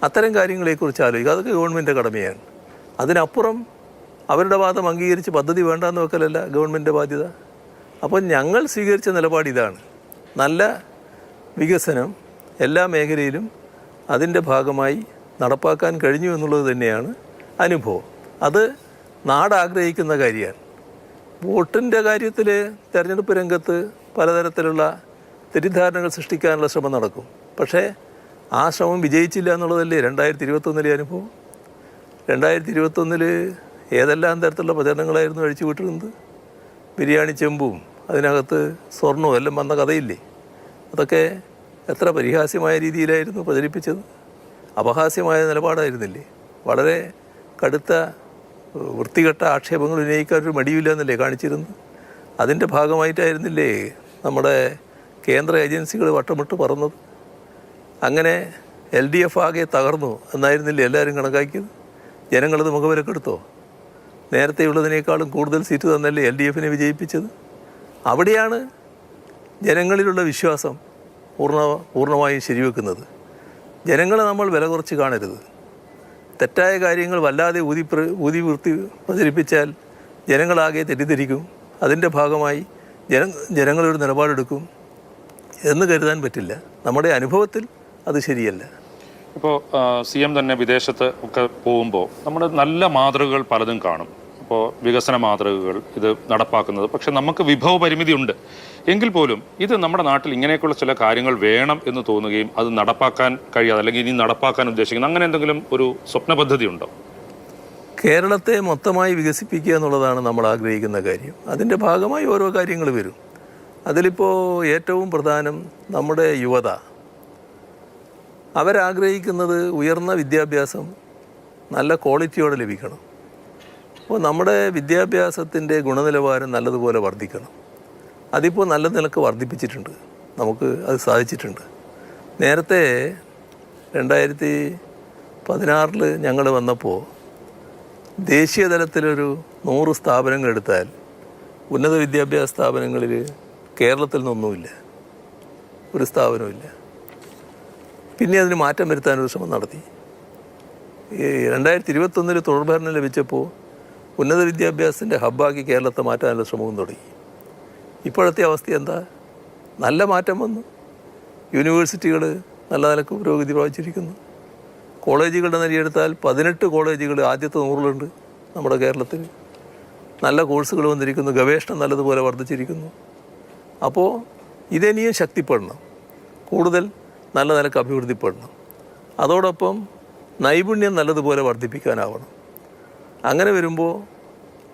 B: അത്തരം കാര്യങ്ങളെക്കുറിച്ച് ആലോചിക്കുക. അതൊക്കെ ഗവൺമെൻറ് കടമയാണ്. അതിനപ്പുറം അവരുടെ വാദം അംഗീകരിച്ച് പദ്ധതി വേണ്ടാന്ന് വെക്കലല്ല ഗവൺമെൻറ് ബാധ്യത. അപ്പോൾ ഞങ്ങൾ സ്വീകരിച്ച നിലപാട് ഇതാണ്. നല്ല വികസനം എല്ലാ മേഖലയിലും അതിൻ്റെ ഭാഗമായി നടപ്പാക്കാൻ കഴിഞ്ഞു എന്നുള്ളത് തന്നെയാണ് അനുഭവം. അത് നാടാഗ്രഹിക്കുന്ന കാര്യമാണ്. വോട്ടിൻ്റെ കാര്യത്തിൽ തെരഞ്ഞെടുപ്പ് രംഗത്ത് പലതരത്തിലുള്ള തെറ്റിദ്ധാരണകൾ സൃഷ്ടിക്കാനുള്ള ശ്രമം നടക്കും. പക്ഷേ ആ ശ്രമം വിജയിച്ചില്ല എന്നുള്ളതല്ലേ 2021 അനുഭവം. 2021 ഏതെല്ലാം തരത്തിലുള്ള പ്രചരണങ്ങളായിരുന്നു അഴിച്ചു വിട്ടിരുന്നത്? ബിരിയാണി ചെമ്പും അതിനകത്ത് സ്വർണവും എല്ലാം വന്ന കഥയില്ലേ? അതൊക്കെ എത്ര പരിഹാസ്യമായ രീതിയിലായിരുന്നു പ്രചരിപ്പിച്ചത്. അപഹാസ്യമായ നിലപാടായിരുന്നില്ലേ? വളരെ കടുത്ത വൃത്തികെട്ട ആക്ഷേപങ്ങൾ ഉന്നയിക്കാനൊരു മടിയില്ല എന്നല്ലേ കാണിച്ചിരുന്നത്? അതിൻ്റെ ഭാഗമായിട്ടായിരുന്നില്ലേ നമ്മുടെ കേന്ദ്ര ഏജൻസികൾ വട്ടമിട്ട് പറന്നത്? അങ്ങനെ LDF ആകെ തകർന്നു എന്നായിരുന്നില്ലേ എല്ലാവരും കണക്കാക്കിയത്? ജനങ്ങളത് മുഖവിലക്കെടുത്തോ? നേരത്തെയുള്ളതിനേക്കാളും കൂടുതൽ സീറ്റ് തന്നല്ലേ LDFനെ വിജയിപ്പിച്ചത്? അവിടെയാണ് ജനങ്ങളിലുള്ള വിശ്വാസം പൂർണ്ണമായും ശരിവെക്കുന്നത്. ജനങ്ങളെ നമ്മൾ വില കുറച്ച് കാണരുത്. തെറ്റായ കാര്യങ്ങൾ വല്ലാതെ ഊതി വൃത്തി പ്രചരിപ്പിച്ചാൽ ജനങ്ങളാകെ തെറ്റിദ്ധരിക്കും. അതിൻ്റെ ഭാഗമായി ജനങ്ങളൊരു നിലപാടെടുക്കും എന്ന് കരുതാൻ പറ്റില്ല. നമ്മുടെ അനുഭവത്തിൽ അത് ശരിയല്ല.
A: ഇപ്പോൾ CM തന്നെ വിദേശത്ത് ഒക്കെ പോകുമ്പോൾ നമ്മുടെ നല്ല മാതൃകകൾ പലതും കാണും. ഇപ്പോൾ വികസന മാതൃകകൾ ഇത് നടപ്പാക്കുന്നത്. പക്ഷെ നമുക്ക് വിഭവ പരിമിതി ഉണ്ട് എങ്കിൽ പോലും ഇത് നമ്മുടെ നാട്ടിൽ ഇങ്ങനെയൊക്കെയുള്ള ചില കാര്യങ്ങൾ വേണം എന്ന് തോന്നുകയും അത് നടപ്പാക്കാൻ കഴിയാതെ അല്ലെങ്കിൽ ഇനി നടപ്പാക്കാൻ ഉദ്ദേശിക്കുന്ന അങ്ങനെ എന്തെങ്കിലും ഒരു സ്വപ്ന പദ്ധതി ഉണ്ടോ?
B: കേരളത്തെ മൊത്തമായി വികസിപ്പിക്കുക എന്നുള്ളതാണ് നമ്മൾ ആഗ്രഹിക്കുന്ന കാര്യം. അതിൻ്റെ ഭാഗമായി ഓരോ കാര്യങ്ങൾ വരും. അതിലിപ്പോൾ ഏറ്റവും പ്രധാനം നമ്മുടെ യുവത. അവരാഗ്രഹിക്കുന്നത് ഉയർന്ന വിദ്യാഭ്യാസം നല്ല ക്വാളിറ്റിയോടെ ലഭിക്കണം. അപ്പോൾ നമ്മുടെ വിദ്യാഭ്യാസത്തിൻ്റെ ഗുണനിലവാരം നല്ലതുപോലെ വർദ്ധിക്കണം. അതിപ്പോൾ നല്ല നിലക്ക് വർദ്ധിപ്പിച്ചിട്ടുണ്ട്. നമുക്ക് അത് സാധിച്ചിട്ടുണ്ട്. നേരത്തെ 2016 ഞങ്ങൾ വന്നപ്പോൾ ദേശീയ തലത്തിലൊരു 100 സ്ഥാപനങ്ങൾ എടുത്താൽ ഉന്നത വിദ്യാഭ്യാസ സ്ഥാപനങ്ങളിൽ കേരളത്തിൽ നിന്നൊന്നുമില്ല, ഒരു സ്ഥാപനമില്ല. പിന്നെ അതിന് മാറ്റം വരുത്താനൊരു ശ്രമം നടത്തി. 2021 തുടർഭരണം ലഭിച്ചപ്പോൾ ഉന്നത വിദ്യാഭ്യാസത്തിൻ്റെ ഹബ്ബാക്കി കേരളത്തെ മാറ്റാനുള്ള ശ്രമവും തുടങ്ങി. ഇപ്പോഴത്തെ അവസ്ഥ എന്താ? നല്ല മാറ്റം വന്നു. യൂണിവേഴ്സിറ്റികൾ നല്ല നിലക്ക് പുരോഗതി പ്രാപിച്ചിരിക്കുന്നു. കോളേജുകളുടെ നിലയെടുത്താൽ 18 കോളേജുകൾ ആദ്യത്തെ 100-ലുണ്ട് നമ്മുടെ കേരളത്തിൽ. നല്ല കോഴ്സുകൾ വന്നിരിക്കുന്നു. ഗവേഷണം നല്ലതുപോലെ വർദ്ധിച്ചിരിക്കുന്നു. അപ്പോൾ ഇതെനിയും ശക്തിപ്പെടണം, കൂടുതൽ നല്ല നിലക്ക് അഭിവൃദ്ധിപ്പെടണം. അതോടൊപ്പം നൈപുണ്യം നല്ലതുപോലെ വർദ്ധിപ്പിക്കാനാവണം. അങ്ങനെ വരുമ്പോൾ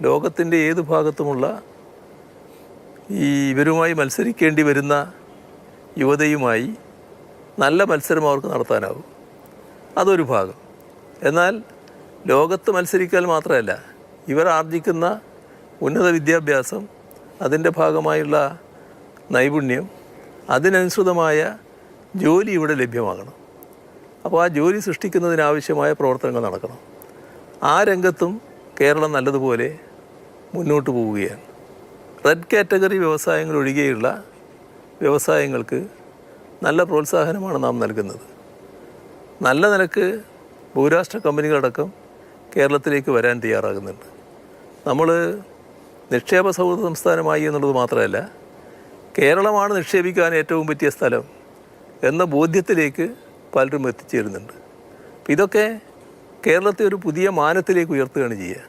B: ലോകത്തിൻ്റെ ഏത് ഭാഗത്തുമുള്ള ഇവരുമായി മത്സരിക്കേണ്ടി വരുന്ന യുവതയുമായി നല്ല മത്സരം അവർക്ക് നടത്താനാവും. അതൊരു ഭാഗം. എന്നാൽ ലോകത്ത് മത്സരിക്കാൻ മാത്രമല്ല, ഇവർ ആർജിക്കുന്ന ഉന്നത വിദ്യാഭ്യാസം, അതിൻ്റെ ഭാഗമായുള്ള നൈപുണ്യം, അതിനനുസൃതമായ ജോലി ഇവിടെ ലഭ്യമാകണം. അപ്പോൾ ആ ജോലി സൃഷ്ടിക്കുന്നതിനാവശ്യമായ പ്രവർത്തനങ്ങൾ നടക്കണം. ആ രംഗത്തും കേരളം നല്ലതുപോലെ മുന്നോട്ട് പോവുകയാണ്. റെഡ് കാറ്റഗറി വ്യവസായങ്ങൾ ഒഴികെയുള്ള വ്യവസായങ്ങൾക്ക് നല്ല പ്രോത്സാഹനമാണ് നാം നൽകുന്നത്. നല്ല നിലക്ക് ബഹുരാഷ്ട്ര കമ്പനികളടക്കം കേരളത്തിലേക്ക് വരാൻ തയ്യാറാകുന്നുണ്ട്. നമ്മൾ നിക്ഷേപ സൗഹൃദ സംസ്ഥാനമായി എന്നുള്ളത് മാത്രമല്ല, കേരളമാണ് നിക്ഷേപിക്കാൻ ഏറ്റവും പറ്റിയ സ്ഥലം എന്ന ബോധ്യത്തിലേക്ക് പലരും എത്തിച്ചേരുന്നുണ്ട്. ഇതൊക്കെ കേരളത്തെ ഒരു പുതിയ മാനത്തിലേക്ക് ഉയർത്തുകയാണ് ചെയ്യുക.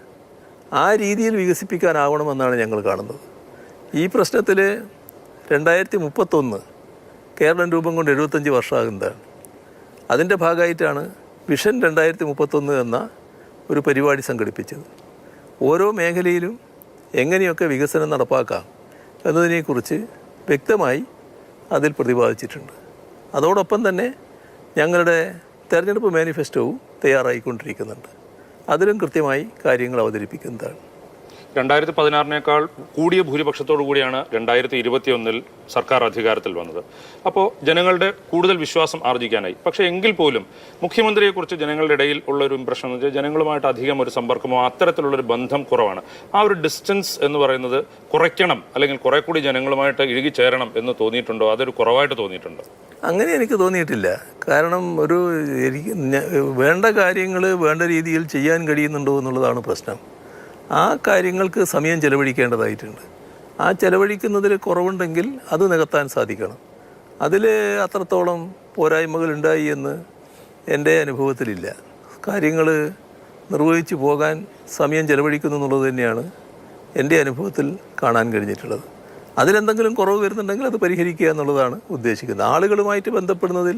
B: ആ രീതിയിൽ വികസിപ്പിക്കാനാവണമെന്നാണ് ഞങ്ങൾ കാണുന്നത്. ഈ പ്രശ്നത്തിൽ 2031 കേരളം രൂപം കൊണ്ട് 75 വർഷമാകുന്നതാണ്. അതിൻ്റെ ഭാഗമായിട്ടാണ് വിഷൻ 2031 എന്ന ഒരു പരിപാടി സംഘടിപ്പിച്ചത്. ഓരോ മേഖലയിലും എങ്ങനെയൊക്കെ വികസനം നടപ്പാക്കാം എന്നതിനെക്കുറിച്ച് വ്യക്തമായി അതിൽ പ്രതിപാദിച്ചിട്ടുണ്ട്. അതോടൊപ്പം തന്നെ ഞങ്ങളുടെ തെരഞ്ഞെടുപ്പ് മാനിഫെസ്റ്റോവും തയ്യാറായിക്കൊണ്ടിരിക്കുന്നുണ്ട്. അതിലും കൃത്യമായി കാര്യങ്ങൾ അവതരിപ്പിക്കുന്നതാണ്.
A: 2016 കൂടിയ ഭൂരിപക്ഷത്തോടു കൂടിയാണ് 2021 സർക്കാർ അധികാരത്തിൽ വന്നത്. അപ്പോൾ ജനങ്ങളുടെ കൂടുതൽ വിശ്വാസം ആർജിക്കാനായി. പക്ഷേ എങ്കിൽ പോലും മുഖ്യമന്ത്രിയെക്കുറിച്ച് ജനങ്ങളുടെ ഇടയിൽ ഉള്ളൊരു ഇംപ്രഷൻ എന്ന് വെച്ചാൽ ജനങ്ങളുമായിട്ട് അധികം ഒരു സമ്പർക്കമോ അത്തരത്തിലുള്ളൊരു ബന്ധം കുറവാണ്. ആ ഒരു ഡിസ്റ്റൻസ് എന്ന് പറയുന്നത് കുറയ്ക്കണം, അല്ലെങ്കിൽ കുറെ കൂടി ജനങ്ങളുമായിട്ട് ഇഴുകിച്ചേരണം എന്ന് തോന്നിയിട്ടുണ്ടോ? അതൊരു കുറവായിട്ട് തോന്നിയിട്ടുണ്ടോ?
B: അങ്ങനെ എനിക്ക് തോന്നിയിട്ടില്ല. കാരണം വേണ്ട കാര്യങ്ങൾ വേണ്ട രീതിയിൽ ചെയ്യാൻ കഴിയുന്നുണ്ടോ എന്നുള്ളതാണ് പ്രശ്നം. ആ കാര്യങ്ങൾക്ക് സമയം ചെലവഴിക്കേണ്ടതായിട്ടുണ്ട്. ആ ചെലവഴിക്കുന്നതിൽ കുറവുണ്ടെങ്കിൽ അത് നികത്താൻ സാധിക്കണം. അതിൽ അത്രത്തോളം പോരായ്മകൾ ഉണ്ടായി എന്ന് എൻ്റെ അനുഭവത്തിലില്ല. കാര്യങ്ങൾ നിർവഹിച്ചു പോകാൻ സമയം ചെലവഴിക്കുന്നു എന്നുള്ളത് തന്നെയാണ് എൻ്റെ അനുഭവത്തിൽ കാണാൻ കഴിഞ്ഞിട്ടുള്ളത്. അതിലെന്തെങ്കിലും കുറവ് വരുന്നുണ്ടെങ്കിൽ അത് പരിഹരിക്കുക എന്നുള്ളതാണ് ഉദ്ദേശിക്കുന്നത്. ആളുകളുമായിട്ട് ബന്ധപ്പെടുന്നതിൽ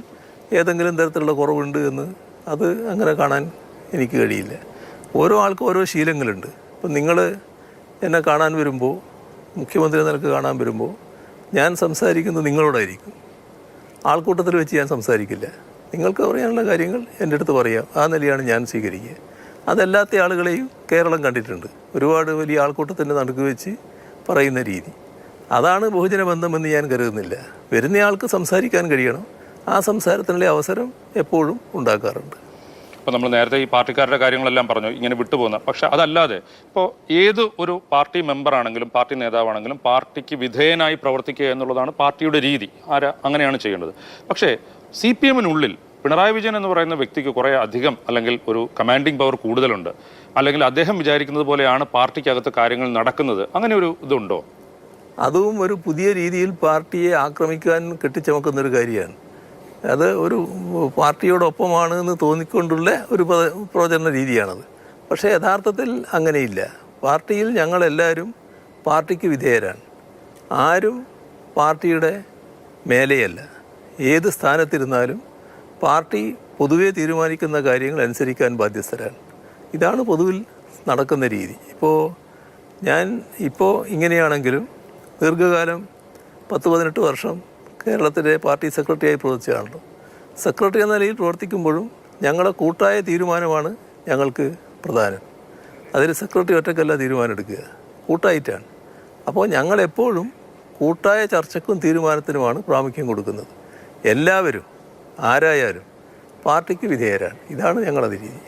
B: ഏതെങ്കിലും തരത്തിലുള്ള കുറവുണ്ട് എന്ന് അത് അങ്ങനെ കാണാൻ എനിക്ക് കഴിയില്ല. ഓരോ ആൾക്കും ഓരോ ശീലങ്ങളുണ്ട്. ഇപ്പം നിങ്ങൾ എന്നെ കാണാൻ വരുമ്പോൾ, മുഖ്യമന്ത്രി നിനക്ക് കാണാൻ വരുമ്പോൾ ഞാൻ സംസാരിക്കുന്നത് നിങ്ങളോടായിരിക്കും. ആൾക്കൂട്ടത്തിൽ വെച്ച് ഞാൻ സംസാരിക്കില്ല. നിങ്ങൾക്ക് പറയാനുള്ള കാര്യങ്ങൾ എൻ്റെ അടുത്ത് പറയാം. ആ നിലയാണ് ഞാൻ സ്വീകരിക്കുക. അതല്ലാത്ത ആളുകളെയും കേരളം കണ്ടിട്ടുണ്ട്. ഒരുപാട് വലിയ ആൾക്കൂട്ടത്തിൻ്റെ നടുക്ക് വെച്ച് പറയുന്ന രീതി, അതാണ് ബഹുജന ബന്ധമെന്ന് ഞാൻ കരുതുന്നില്ല. വരുന്നയാൾക്ക് സംസാരിക്കാൻ കഴിയണം. ആ സംസാരത്തിനുള്ള അവസരം എപ്പോഴും ഉണ്ടാക്കാറുണ്ട്.
A: ഇപ്പോൾ നമ്മൾ നേരത്തെ ഈ പാർട്ടിക്കാരുടെ കാര്യങ്ങളെല്ലാം പറഞ്ഞു, ഇങ്ങനെ വിട്ടുപോകുന്ന. പക്ഷെ അതല്ലാതെ ഇപ്പോൾ ഏത് ഒരു പാർട്ടി മെമ്പറാണെങ്കിലും പാർട്ടി നേതാവാണെങ്കിലും പാർട്ടിക്ക് വിധേയനായി പ്രവർത്തിക്കുക എന്നുള്ളതാണ് പാർട്ടിയുടെ രീതി. അങ്ങനെയാണ് ചെയ്യേണ്ടത്. പക്ഷേ CPM-നുള്ളിൽ പിണറായി വിജയൻ എന്ന് പറയുന്ന വ്യക്തിക്ക് കുറേ അധികം, അല്ലെങ്കിൽ ഒരു കമാൻഡിങ് പവർ കൂടുതലുണ്ട്, അല്ലെങ്കിൽ അദ്ദേഹം വിചാരിക്കുന്നത് പോലെയാണ് പാർട്ടിക്കകത്ത് കാര്യങ്ങൾ നടക്കുന്നത്. അങ്ങനെ ഒരു ഇതുണ്ടോ?
B: അതും ഒരു പുതിയ രീതിയിൽ പാർട്ടിയെ ആക്രമിക്കാൻ കെട്ടിച്ചമക്കുന്നൊരു കാര്യമാണ്. അത് ഒരു പാർട്ടിയോടൊപ്പമാണ് എന്ന് തോന്നിക്കൊണ്ടുള്ള ഒരു പ്രചരണ രീതിയാണത്. പക്ഷേ യഥാർത്ഥത്തിൽ അങ്ങനെയില്ല. പാർട്ടിയിൽ ഞങ്ങളെല്ലാവരും പാർട്ടിക്ക് വിധേയരാണ്. ആരും പാർട്ടിയുടെ മേലെയല്ല. ഏത് സ്ഥാനത്തിരുന്നാലും പാർട്ടി പൊതുവെ തീരുമാനിക്കുന്ന കാര്യങ്ങൾ അനുസരിക്കാൻ ബാധ്യസ്ഥരാണ്. ഇതാണ് പൊതുവിൽ നടക്കുന്ന രീതി. ഞാൻ ഇങ്ങനെയാണെങ്കിലും ദീർഘകാലം 10-18 വർഷം കേരളത്തിലെ പാർട്ടി സെക്രട്ടറിയായി പ്രവർത്തിച്ചതാണല്ലോ. സെക്രട്ടറി എന്ന നിലയിൽ പ്രവർത്തിക്കുമ്പോഴും ഞങ്ങളുടെ കൂട്ടായ തീരുമാനമാണ് ഞങ്ങൾക്ക് പ്രധാനം. അതിൽ സെക്രട്ടറി ഒറ്റയ്ക്കല്ല തീരുമാനം എടുക്കുക, കൂട്ടായിട്ടാണ്. അപ്പോൾ ഞങ്ങളെപ്പോഴും കൂട്ടായ ചർച്ചയ്ക്കും തീരുമാനത്തിനുമാണ് പ്രാമുഖ്യം കൊടുക്കുന്നത്. എല്ലാവരും ആരായാലും പാർട്ടിക്ക് വിധേയരാണ്. ഇതാണ് ഞങ്ങളത് രീതി.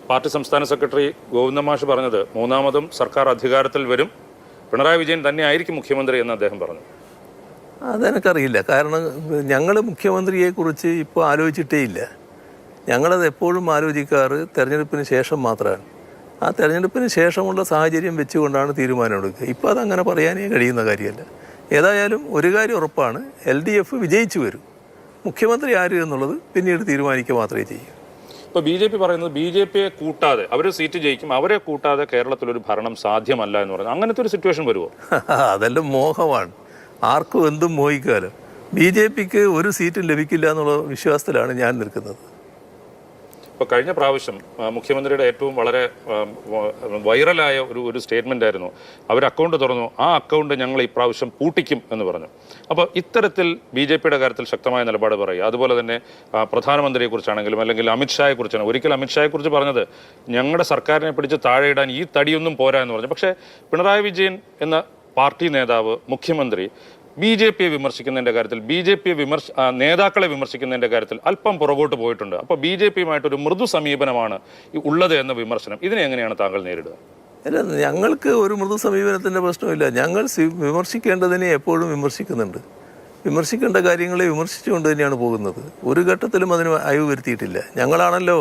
A: പാർട്ടി സംസ്ഥാന സെക്രട്ടറി ഗോവിന്ദൻ മാഷ് പറഞ്ഞത് 3ാമതും സർക്കാർ അധികാരത്തിൽ വരും, പിണറായി വിജയൻ തന്നെ ആയിരിക്കും മുഖ്യമന്ത്രി എന്ന് അദ്ദേഹം പറഞ്ഞു.
B: അതെനിക്കറിയില്ല. കാരണം ഞങ്ങൾ മുഖ്യമന്ത്രിയെക്കുറിച്ച് ഇപ്പോൾ ആലോചിച്ചിട്ടേ ഇല്ല. ഞങ്ങളത് എപ്പോഴും ആലോചിക്കാറ് തെരഞ്ഞെടുപ്പിന് ശേഷം മാത്രമാണ്. ആ തെരഞ്ഞെടുപ്പിന് ശേഷമുള്ള സാഹചര്യം വെച്ചുകൊണ്ടാണ് തീരുമാനമെടുക്കുക. ഇപ്പോൾ അതങ്ങനെ പറയാനേ കഴിയുന്ന കാര്യമല്ല. ഏതായാലും ഒരു കാര്യം ഉറപ്പാണ്, LDF വിജയിച്ചു വരും. മുഖ്യമന്ത്രി ആര് എന്നുള്ളത് പിന്നീട് തീരുമാനിക്കുക മാത്രമേ ചെയ്യൂ.
A: ഇപ്പോൾ BJP പറയുന്നത് BJPയെ കൂട്ടാതെ അവർ സീറ്റ് ജയിക്കും, അവരെ കൂട്ടാതെ കേരളത്തിലൊരു ഭരണം സാധ്യമല്ല എന്ന് പറയുന്നത്. അങ്ങനത്തെ ഒരു സിറ്റുവേഷൻ വരുമോ?
B: അതെല്ലാം മോഹമാണ്. ആർക്കും എന്തും മോഹിക്കാലോ. BJPക്ക് ഒരു സീറ്റും ലഭിക്കില്ല എന്നുള്ള വിശ്വാസത്തിലാണ് ഞാൻ നിൽക്കുന്നത്.
A: ഇപ്പോൾ കഴിഞ്ഞ പ്രാവശ്യം മുഖ്യമന്ത്രിയുടെ ഏറ്റവും വളരെ വൈറലായ ഒരു സ്റ്റേറ്റ്മെൻ്റ് ആയിരുന്നു, അവർ അക്കൗണ്ട് തുറന്നു, ആ അക്കൗണ്ട് ഞങ്ങൾ ഈ പ്രാവശ്യം പൂട്ടിക്കും എന്ന് പറഞ്ഞു. അപ്പോൾ ഇത്തരത്തിൽ BJPയുടെ കാര്യത്തിൽ ശക്തമായ നിലപാട് പറയുക. അതുപോലെ തന്നെ പ്രധാനമന്ത്രിയെക്കുറിച്ചാണെങ്കിലും അല്ലെങ്കിൽ അമിത്ഷായെക്കുറിച്ചാണ്. ഒരിക്കൽ അമിത്ഷായെക്കുറിച്ച് പറഞ്ഞത് ഞങ്ങളുടെ സർക്കാരിനെ പിടിച്ച് താഴെയിടാൻ ഈ തടിയൊന്നും പോരാ എന്ന് പറഞ്ഞു. പക്ഷേ പിണറായി വിജയൻ എന്ന പാർട്ടി നേതാവ്, മുഖ്യമന്ത്രി BJPയെ വിമർശിക്കുന്നതിൻ്റെ കാര്യത്തിൽ, നേതാക്കളെ വിമർശിക്കുന്നതിൻ്റെ കാര്യത്തിൽ അല്പം പുറകോട്ട് പോയിട്ടുണ്ട്. അപ്പോൾ BJPയുമായിട്ടൊരു മൃദു സമീപനമാണ് ഉള്ളത് എന്ന വിമർശനം, ഇതിനെ എങ്ങനെയാണ് താങ്കൾ നേരിടുക?
B: അല്ല, ഞങ്ങൾക്ക് ഒരു മൃദു സമീപനത്തിൻ്റെ പ്രശ്നമില്ല. ഞങ്ങൾ വിമർശിക്കേണ്ടതിനെ എപ്പോഴും വിമർശിക്കുന്നുണ്ട്. വിമർശിക്കേണ്ട കാര്യങ്ങളെ വിമർശിച്ചുകൊണ്ട് തന്നെയാണ് പോകുന്നത്. ഒരു ഘട്ടത്തിലും അതിന് അയവ് വരുത്തിയിട്ടില്ല. ഞങ്ങളാണല്ലോ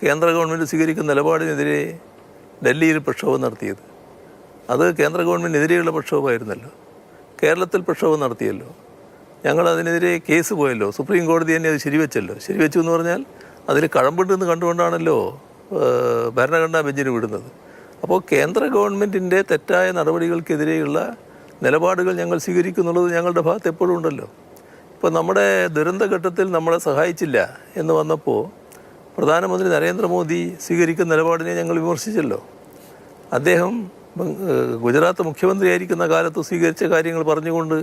B: കേന്ദ്ര ഗവൺമെൻറ് സ്വീകരിക്കുന്ന നിലപാടിനെതിരെ ഡൽഹിയിൽ പ്രക്ഷോഭം നടത്തിയത്. അത് കേന്ദ്ര ഗവൺമെൻറ്റിനെതിരെയുള്ള പ്രക്ഷോഭമായിരുന്നല്ലോ. കേരളത്തിൽ പ്രക്ഷോഭം നടത്തിയല്ലോ. ഞങ്ങൾ അതിനെതിരെ കേസ് പോയല്ലോ. സുപ്രീം കോടതി തന്നെ അത് ശരിവെച്ചല്ലോ. ശരിവെച്ചു എന്ന് പറഞ്ഞാൽ അതിൽ കഴമ്പുണ്ടെന്ന് കണ്ടുകൊണ്ടാണല്ലോ ഭരണഘടനാ ബെഞ്ചിന് വിടുന്നത്. അപ്പോൾ കേന്ദ്ര ഗവൺമെൻറ്റിൻ്റെ തെറ്റായ നടപടികൾക്കെതിരെയുള്ള നിലപാടുകൾ ഞങ്ങൾ സ്വീകരിക്കുന്നുള്ളത് ഞങ്ങളുടെ ഭാഗത്ത് എപ്പോഴും ഉണ്ടല്ലോ. ഇപ്പോൾ നമ്മുടെ ദുരന്തഘട്ടത്തിൽ നമ്മളെ സഹായിച്ചില്ല എന്ന് വന്നപ്പോൾ പ്രധാനമന്ത്രി നരേന്ദ്രമോദി സ്വീകരിക്കുന്ന നിലപാടിനെ ഞങ്ങൾ വിമർശിച്ചല്ലോ. അദ്ദേഹം ഗുജറാത്ത് മുഖ്യമന്ത്രിയായിരിക്കുന്ന കാലത്ത് സ്വീകരിച്ച കാര്യങ്ങൾ പറഞ്ഞുകൊണ്ട്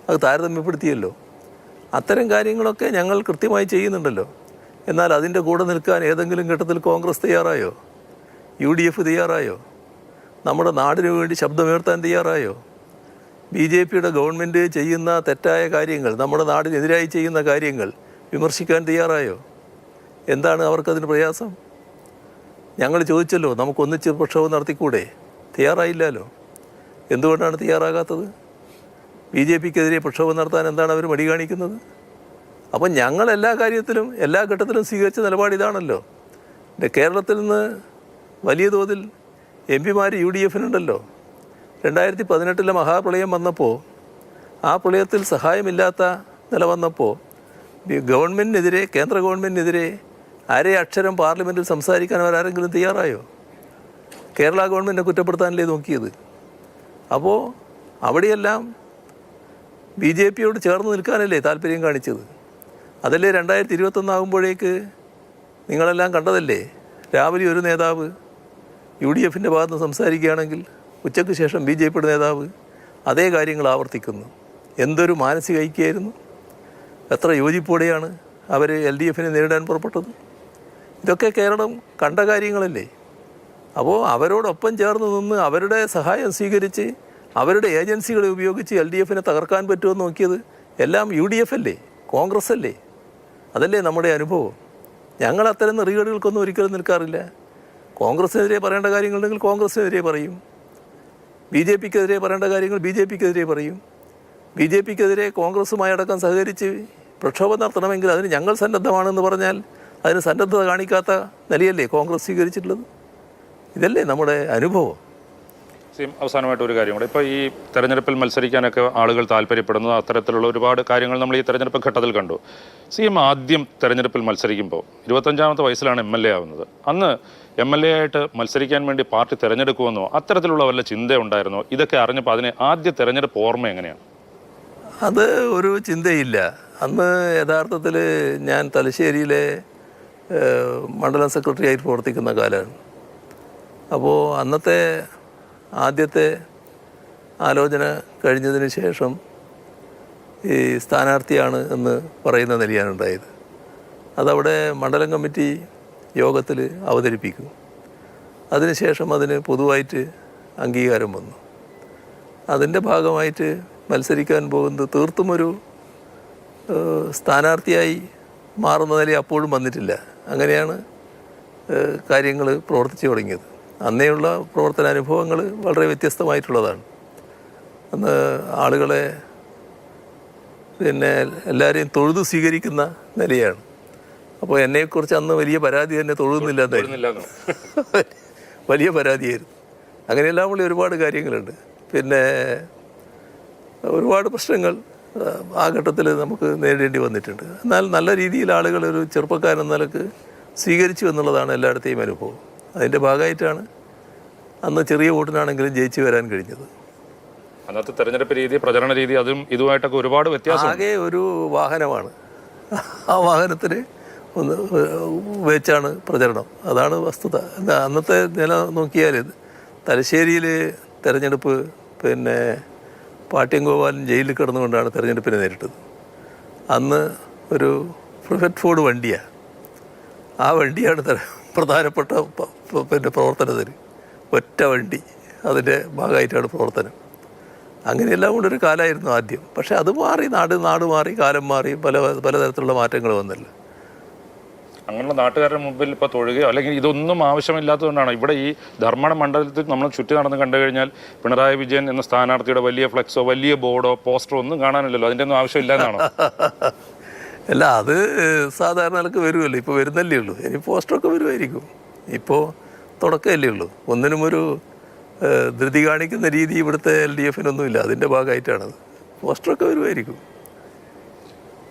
B: അത് താരതമ്യപ്പെടുത്തിയല്ലോ. അത്തരം കാര്യങ്ങളൊക്കെ ഞങ്ങൾ കൃത്യമായി ചെയ്യുന്നുണ്ടല്ലോ. എന്നാൽ അതിൻ്റെ കൂടെ നിൽക്കാൻ ഏതെങ്കിലും ഘട്ടത്തിൽ കോൺഗ്രസ് തയ്യാറായോ? UDF തയ്യാറായോ? നമ്മുടെ നാടിനു വേണ്ടി ശബ്ദമുയർത്താൻ തയ്യാറായോ? BJPയുടെ ഗവൺമെൻറ് ചെയ്യുന്ന തെറ്റായ കാര്യങ്ങൾ, നമ്മുടെ നാടിനെതിരായി ചെയ്യുന്ന കാര്യങ്ങൾ വിമർശിക്കാൻ തയ്യാറായോ? എന്താണ് അവർക്കതിന് പ്രയാസം? ഞങ്ങൾ ചോദിച്ചല്ലോ, നമുക്കൊന്നിച്ച് പ്രക്ഷോഭം നടത്തിക്കൂടെ? തയ്യാറായില്ലല്ലോ. എന്തുകൊണ്ടാണ് തയ്യാറാകാത്തത്? BJPക്കെതിരെ പ്രക്ഷോഭം നടത്താൻ എന്താണ് അവർ മടി കാണിക്കുന്നത്? അപ്പം ഞങ്ങൾ എല്ലാ കാര്യത്തിലും എല്ലാ ഘട്ടത്തിലും സ്വീകരിച്ച നിലപാട് ഇതാണല്ലോ. കേരളത്തിൽ നിന്ന് വലിയ തോതിൽ MP-മാർ UDF-നുണ്ടല്ലോ. 2018 മഹാപ്രളയം വന്നപ്പോൾ ആ പ്രളയത്തിൽ സഹായമില്ലാത്ത നില വന്നപ്പോൾ ഗവൺമെൻറ്റിനെതിരെ, കേന്ദ്ര ഗവൺമെൻറ്റിനെതിരെ അരേ അക്ഷരം പാർലമെൻറ്റിൽ സംസാരിക്കാൻ അവരാരെങ്കിലും തയ്യാറായോ? കേരള ഗവൺമെൻറ്റിനെ കുറ്റപ്പെടുത്താനല്ലേ നോക്കിയത്. അപ്പോൾ അവിടെയെല്ലാം BJPയോട് ചേർന്ന് നിൽക്കാനല്ലേ താല്പര്യം കാണിച്ചത്. അതല്ലേ 2021 ആകുമ്പോഴേക്ക് നിങ്ങളെല്ലാം കണ്ടതല്ലേ. രാവിലെ ഒരു നേതാവ് UDF-ൻ്റെ ഭാഗത്ത് സംസാരിക്കുകയാണെങ്കിൽ ഉച്ചയ്ക്ക് ശേഷം BJPയുടെ നേതാവ് അതേ കാര്യങ്ങൾ ആവർത്തിക്കുന്നു. എന്തൊരു മാനസിക ഐക്യമായിരുന്നു! എത്ര യോജിപ്പോടെയാണ് അവർ LDF-നെ നേരിടാൻ പുറപ്പെട്ടത്. ഇതൊക്കെ കേരളം കണ്ട കാര്യങ്ങളല്ലേ. അപ്പോൾ അവരോടൊപ്പം ചേർന്ന് നിന്ന് അവരുടെ സഹായം സ്വീകരിച്ച് അവരുടെ ഏജൻസികളെ ഉപയോഗിച്ച് LDF-നെ തകർക്കാൻ പറ്റുമെന്ന് നോക്കിയത് എല്ലാം UDF അല്ലേ, കോൺഗ്രസ് അല്ലേ. അതല്ലേ നമ്മുടെ അനുഭവം. ഞങ്ങൾ അത്തരം നെറികേടുകൾക്കൊന്നും ഒരിക്കലും നിൽക്കാറില്ല. കോൺഗ്രസിനെതിരെ പറയേണ്ട കാര്യങ്ങളുണ്ടെങ്കിൽ കോൺഗ്രസിനെതിരെ പറയും. BJPക്കെതിരെ പറയേണ്ട കാര്യങ്ങൾ BJPക്കെതിരെ പറയും. BJPക്കെതിരെ കോൺഗ്രസുമായി അടക്കം സഹകരിച്ച് പ്രക്ഷോഭം നടത്തണമെങ്കിൽ അതിന് ഞങ്ങൾ സന്നദ്ധമാണെന്ന് പറഞ്ഞാൽ അതിന് സന്നദ്ധത കാണിക്കാത്ത നിലയല്ലേ കോൺഗ്രസ് സ്വീകരിച്ചിട്ടുള്ളത്. ഇതല്ലേ നമ്മുടെ അനുഭവം.
A: അവസാനമായിട്ട് ഒരു കാര്യം കൂടെ, ഇപ്പോൾ ഈ തെരഞ്ഞെടുപ്പിൽ മത്സരിക്കാനൊക്കെ ആളുകൾ താല്പര്യപ്പെടുന്നു, അത്തരത്തിലുള്ള ഒരുപാട് കാര്യങ്ങൾ നമ്മൾ ഈ തെരഞ്ഞെടുപ്പ് ഘട്ടത്തിൽ കണ്ടു. CM ആദ്യം തെരഞ്ഞെടുപ്പിൽ മത്സരിക്കുമ്പോൾ 25-ാമത്തെ വയസ്സിലാണ് MLA ആവുന്നത്. അന്ന് MLA ആയിട്ട് മത്സരിക്കാൻ വേണ്ടി പാർട്ടി തിരഞ്ഞെടുക്കുമെന്നോ അത്തരത്തിലുള്ള വല്ല ചിന്ത ഉണ്ടായിരുന്നോ? ഇതൊക്കെ അറിഞ്ഞപ്പോൾ അതിന് ആദ്യ തെരഞ്ഞെടുപ്പ് ഓർമ്മ എങ്ങനെയാണ്?
B: അത് ഒരു ചിന്തയില്ല. അന്ന് യഥാർത്ഥത്തിൽ ഞാൻ തലശ്ശേരിയിലെ മണ്ഡലം സെക്രട്ടറി ആയിട്ട് പ്രവർത്തിക്കുന്ന കാലമാണ്. അപ്പോൾ അന്നത്തെ ആദ്യത്തെ ആലോചന കഴിഞ്ഞതിന് ശേഷം ഈ സ്ഥാനാർത്ഥിയാണ് എന്ന് പറയുന്ന നിലയാണ് ഉണ്ടായത്. അതവിടെ മണ്ഡലം കമ്മിറ്റി യോഗത്തിൽ അവതരിപ്പിക്കും. അതിനുശേഷം അതിന് പൊതുവായിട്ട് അംഗീകാരം വന്നു. അതിൻ്റെ ഭാഗമായിട്ട് മത്സരിക്കാൻ പോകുന്നത് തീർത്തും ഒരു സ്ഥാനാർത്ഥിയായി മാറുന്ന നില അപ്പോഴും വന്നിട്ടില്ല. അങ്ങനെയാണ് കാര്യങ്ങൾ പ്രവർത്തിച്ചു തുടങ്ങിയത്. അന്നേയുള്ള പ്രവർത്തനാനുഭവങ്ങൾ വളരെ വ്യത്യസ്തമായിട്ടുള്ളതാണ്. അന്ന് ആളുകളെ പിന്നെ എല്ലാവരെയും തൊഴുതു സ്വീകരിക്കുന്ന നിലയാണ്. അപ്പോൾ എന്നെക്കുറിച്ച് അന്ന് വലിയ പരാതി തന്നെ തൊഴുന്നില്ലാതായിരുന്നു, വലിയ പരാതിയായിരുന്നു. അങ്ങനെയെല്ലാം ഉള്ള ഒരുപാട് കാര്യങ്ങളുണ്ട്. പിന്നെ ഒരുപാട് പ്രശ്നങ്ങൾ ആ ഘട്ടത്തിൽ നമുക്ക് നേരിടേണ്ടി വന്നിട്ടുണ്ട്. എന്നാൽ നല്ല രീതിയിൽ ആളുകൾ ഒരു ചെറുപ്പക്കാരൻ എന്ന നിലക്ക് സ്വീകരിച്ചു എന്നുള്ളതാണ് എല്ലായിടത്തെയും അനുഭവം. അതിൻ്റെ ഭാഗമായിട്ടാണ് അന്ന് ചെറിയ വോട്ടിനാണെങ്കിലും ജയിച്ചു വരാൻ കഴിഞ്ഞത്.
A: അന്നത്തെ തെരഞ്ഞെടുപ്പ് രീതി, പ്രചരണ രീതി അതും ഇതുമായിട്ടൊക്കെ ഒരുപാട് വ്യത്യാസം.
B: ആകെ ഒരു വാഹനമാണ്, ആ വാഹനത്തിന് ഒന്ന് വെച്ചാണ് പ്രചരണം. അതാണ് വസ്തുത. അന്നത്തെ നില നോക്കിയാൽ തലശ്ശേരിയിൽ തെരഞ്ഞെടുപ്പ് പിന്നെ പാട്യം ഗോപാലൻ ജയിലിൽ കിടന്നുകൊണ്ടാണ് തെരഞ്ഞെടുപ്പിനെ നേരിട്ടത്. അന്ന് ഒരു പ്രൈവറ്റ് ഫോർഡ് വണ്ടിയാണ്, ആ വണ്ടിയാണ് പ്രധാനപ്പെട്ട പിന്നെ പ്രവർത്തനത്തിന്. ഒറ്റ വണ്ടി, അതിൻ്റെ ഭാഗമായിട്ടാണ് പ്രവർത്തനം. അങ്ങനെയെല്ലാം കൊണ്ടൊരു കാലമായിരുന്നു ആദ്യം. പക്ഷെ അത് മാറി, നാട് മാറി, കാലം മാറി, പലതരത്തിലുള്ള മാറ്റങ്ങൾ വന്നല്ലോ.
A: അങ്ങനെയുള്ള നാട്ടുകാരുടെ മുമ്പിൽ ഇപ്പോൾ തൊഴുകയോ അല്ലെങ്കിൽ ഇതൊന്നും ആവശ്യമില്ലാത്തതുകൊണ്ടാണ് ഇവിടെ ഈ ധർമ്മട മണ്ഡലത്തിൽ നമ്മൾ ചുറ്റി നടന്ന് കണ്ടു കഴിഞ്ഞാൽ പിണറായി വിജയൻ എന്ന സ്ഥാനാർത്ഥിയുടെ വലിയ ഫ്ലെക്സോ വലിയ ബോർഡോ പോസ്റ്ററോ ഒന്നും കാണാനില്ലല്ലോ. അതിൻ്റെ ഒന്നും ആവശ്യമില്ല എന്നാണോ?
B: അല്ല, അത് സാധാരണ നിലക്ക് വരുമല്ലോ. ഇപ്പോൾ വരുന്നല്ലേ ഉള്ളൂ. ഇനി പോസ്റ്ററൊക്കെ വരുമായിരിക്കും. ഇപ്പോൾ തുടക്കമല്ലേ ഉള്ളൂ. ഒന്നിനും ഒരു ധൃതി കാണിക്കുന്ന രീതി ഇവിടുത്തെ LDF-നൊന്നുമില്ല. അതിൻ്റെ ഭാഗമായിട്ടാണത്. പോസ്റ്ററൊക്കെ വരുമായിരിക്കും.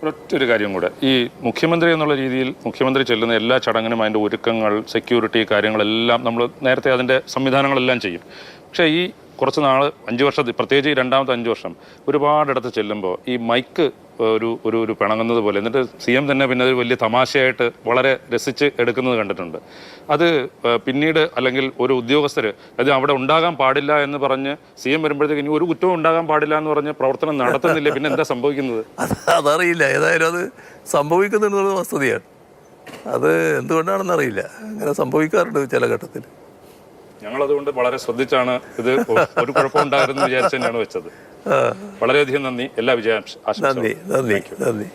A: ഒറ്റൊരു കാര്യം കൂടെ, ഈ മുഖ്യമന്ത്രി എന്നുള്ള രീതിയിൽ മുഖ്യമന്ത്രി ചെല്ലുന്ന എല്ലാ ചടങ്ങിനും അതിൻ്റെ ഒരുക്കങ്ങൾ, സെക്യൂരിറ്റി കാര്യങ്ങളെല്ലാം നമ്മൾ നേരത്തെ അതിൻ്റെ സംവിധാനങ്ങളെല്ലാം ചെയ്യും. പക്ഷേ ഈ കുറച്ച് നാൾ 5 വർഷത്തിൽ പ്രത്യേകിച്ച് ഈ രണ്ടാമത്തെ 5 വർഷം ഒരുപാടിടത്ത് ചെല്ലുമ്പോൾ ഈ മൈക്ക് ഒരു പിണങ്ങുന്നത് പോലെ, എന്നിട്ട് CM തന്നെ പിന്നെ ഒരു വലിയ തമാശയായിട്ട് വളരെ രസിച്ച് എടുക്കുന്നത് കണ്ടിട്ടുണ്ട്. അത് പിന്നീട് അല്ലെങ്കിൽ ഒരു ഉദ്യോഗസ്ഥർ അത് അവിടെ ഉണ്ടാകാൻ പാടില്ല എന്ന് പറഞ്ഞ് CM വരുമ്പോഴത്തേക്ക് ഇനി ഒരു കുറ്റവും ഉണ്ടാകാൻ പാടില്ല എന്ന് പറഞ്ഞ് പ്രവർത്തനം നടത്തുന്നില്ല, പിന്നെ എന്താ സംഭവിക്കുന്നത്?
B: അതറിയില്ല. ഏതായാലും അത് സംഭവിക്കുന്നുണ്ടെന്നുള്ള വസ്തുതയാണ്. അത് എന്തുകൊണ്ടാണെന്നറിയില്ല. അങ്ങനെ സംഭവിക്കാറുണ്ട് ചില ഘട്ടത്തിൽ.
A: ഞങ്ങളതുകൊണ്ട് വളരെ ശ്രദ്ധിച്ചാണ് ഇത് ഒരു കുഴപ്പമുണ്ടായിരുന്നു വിചാരിച്ചു തന്നെയാണ് വെച്ചത്. വളരെയധികം നന്ദി. എല്ലാ വിജയാശംസകളും.
B: നന്ദി.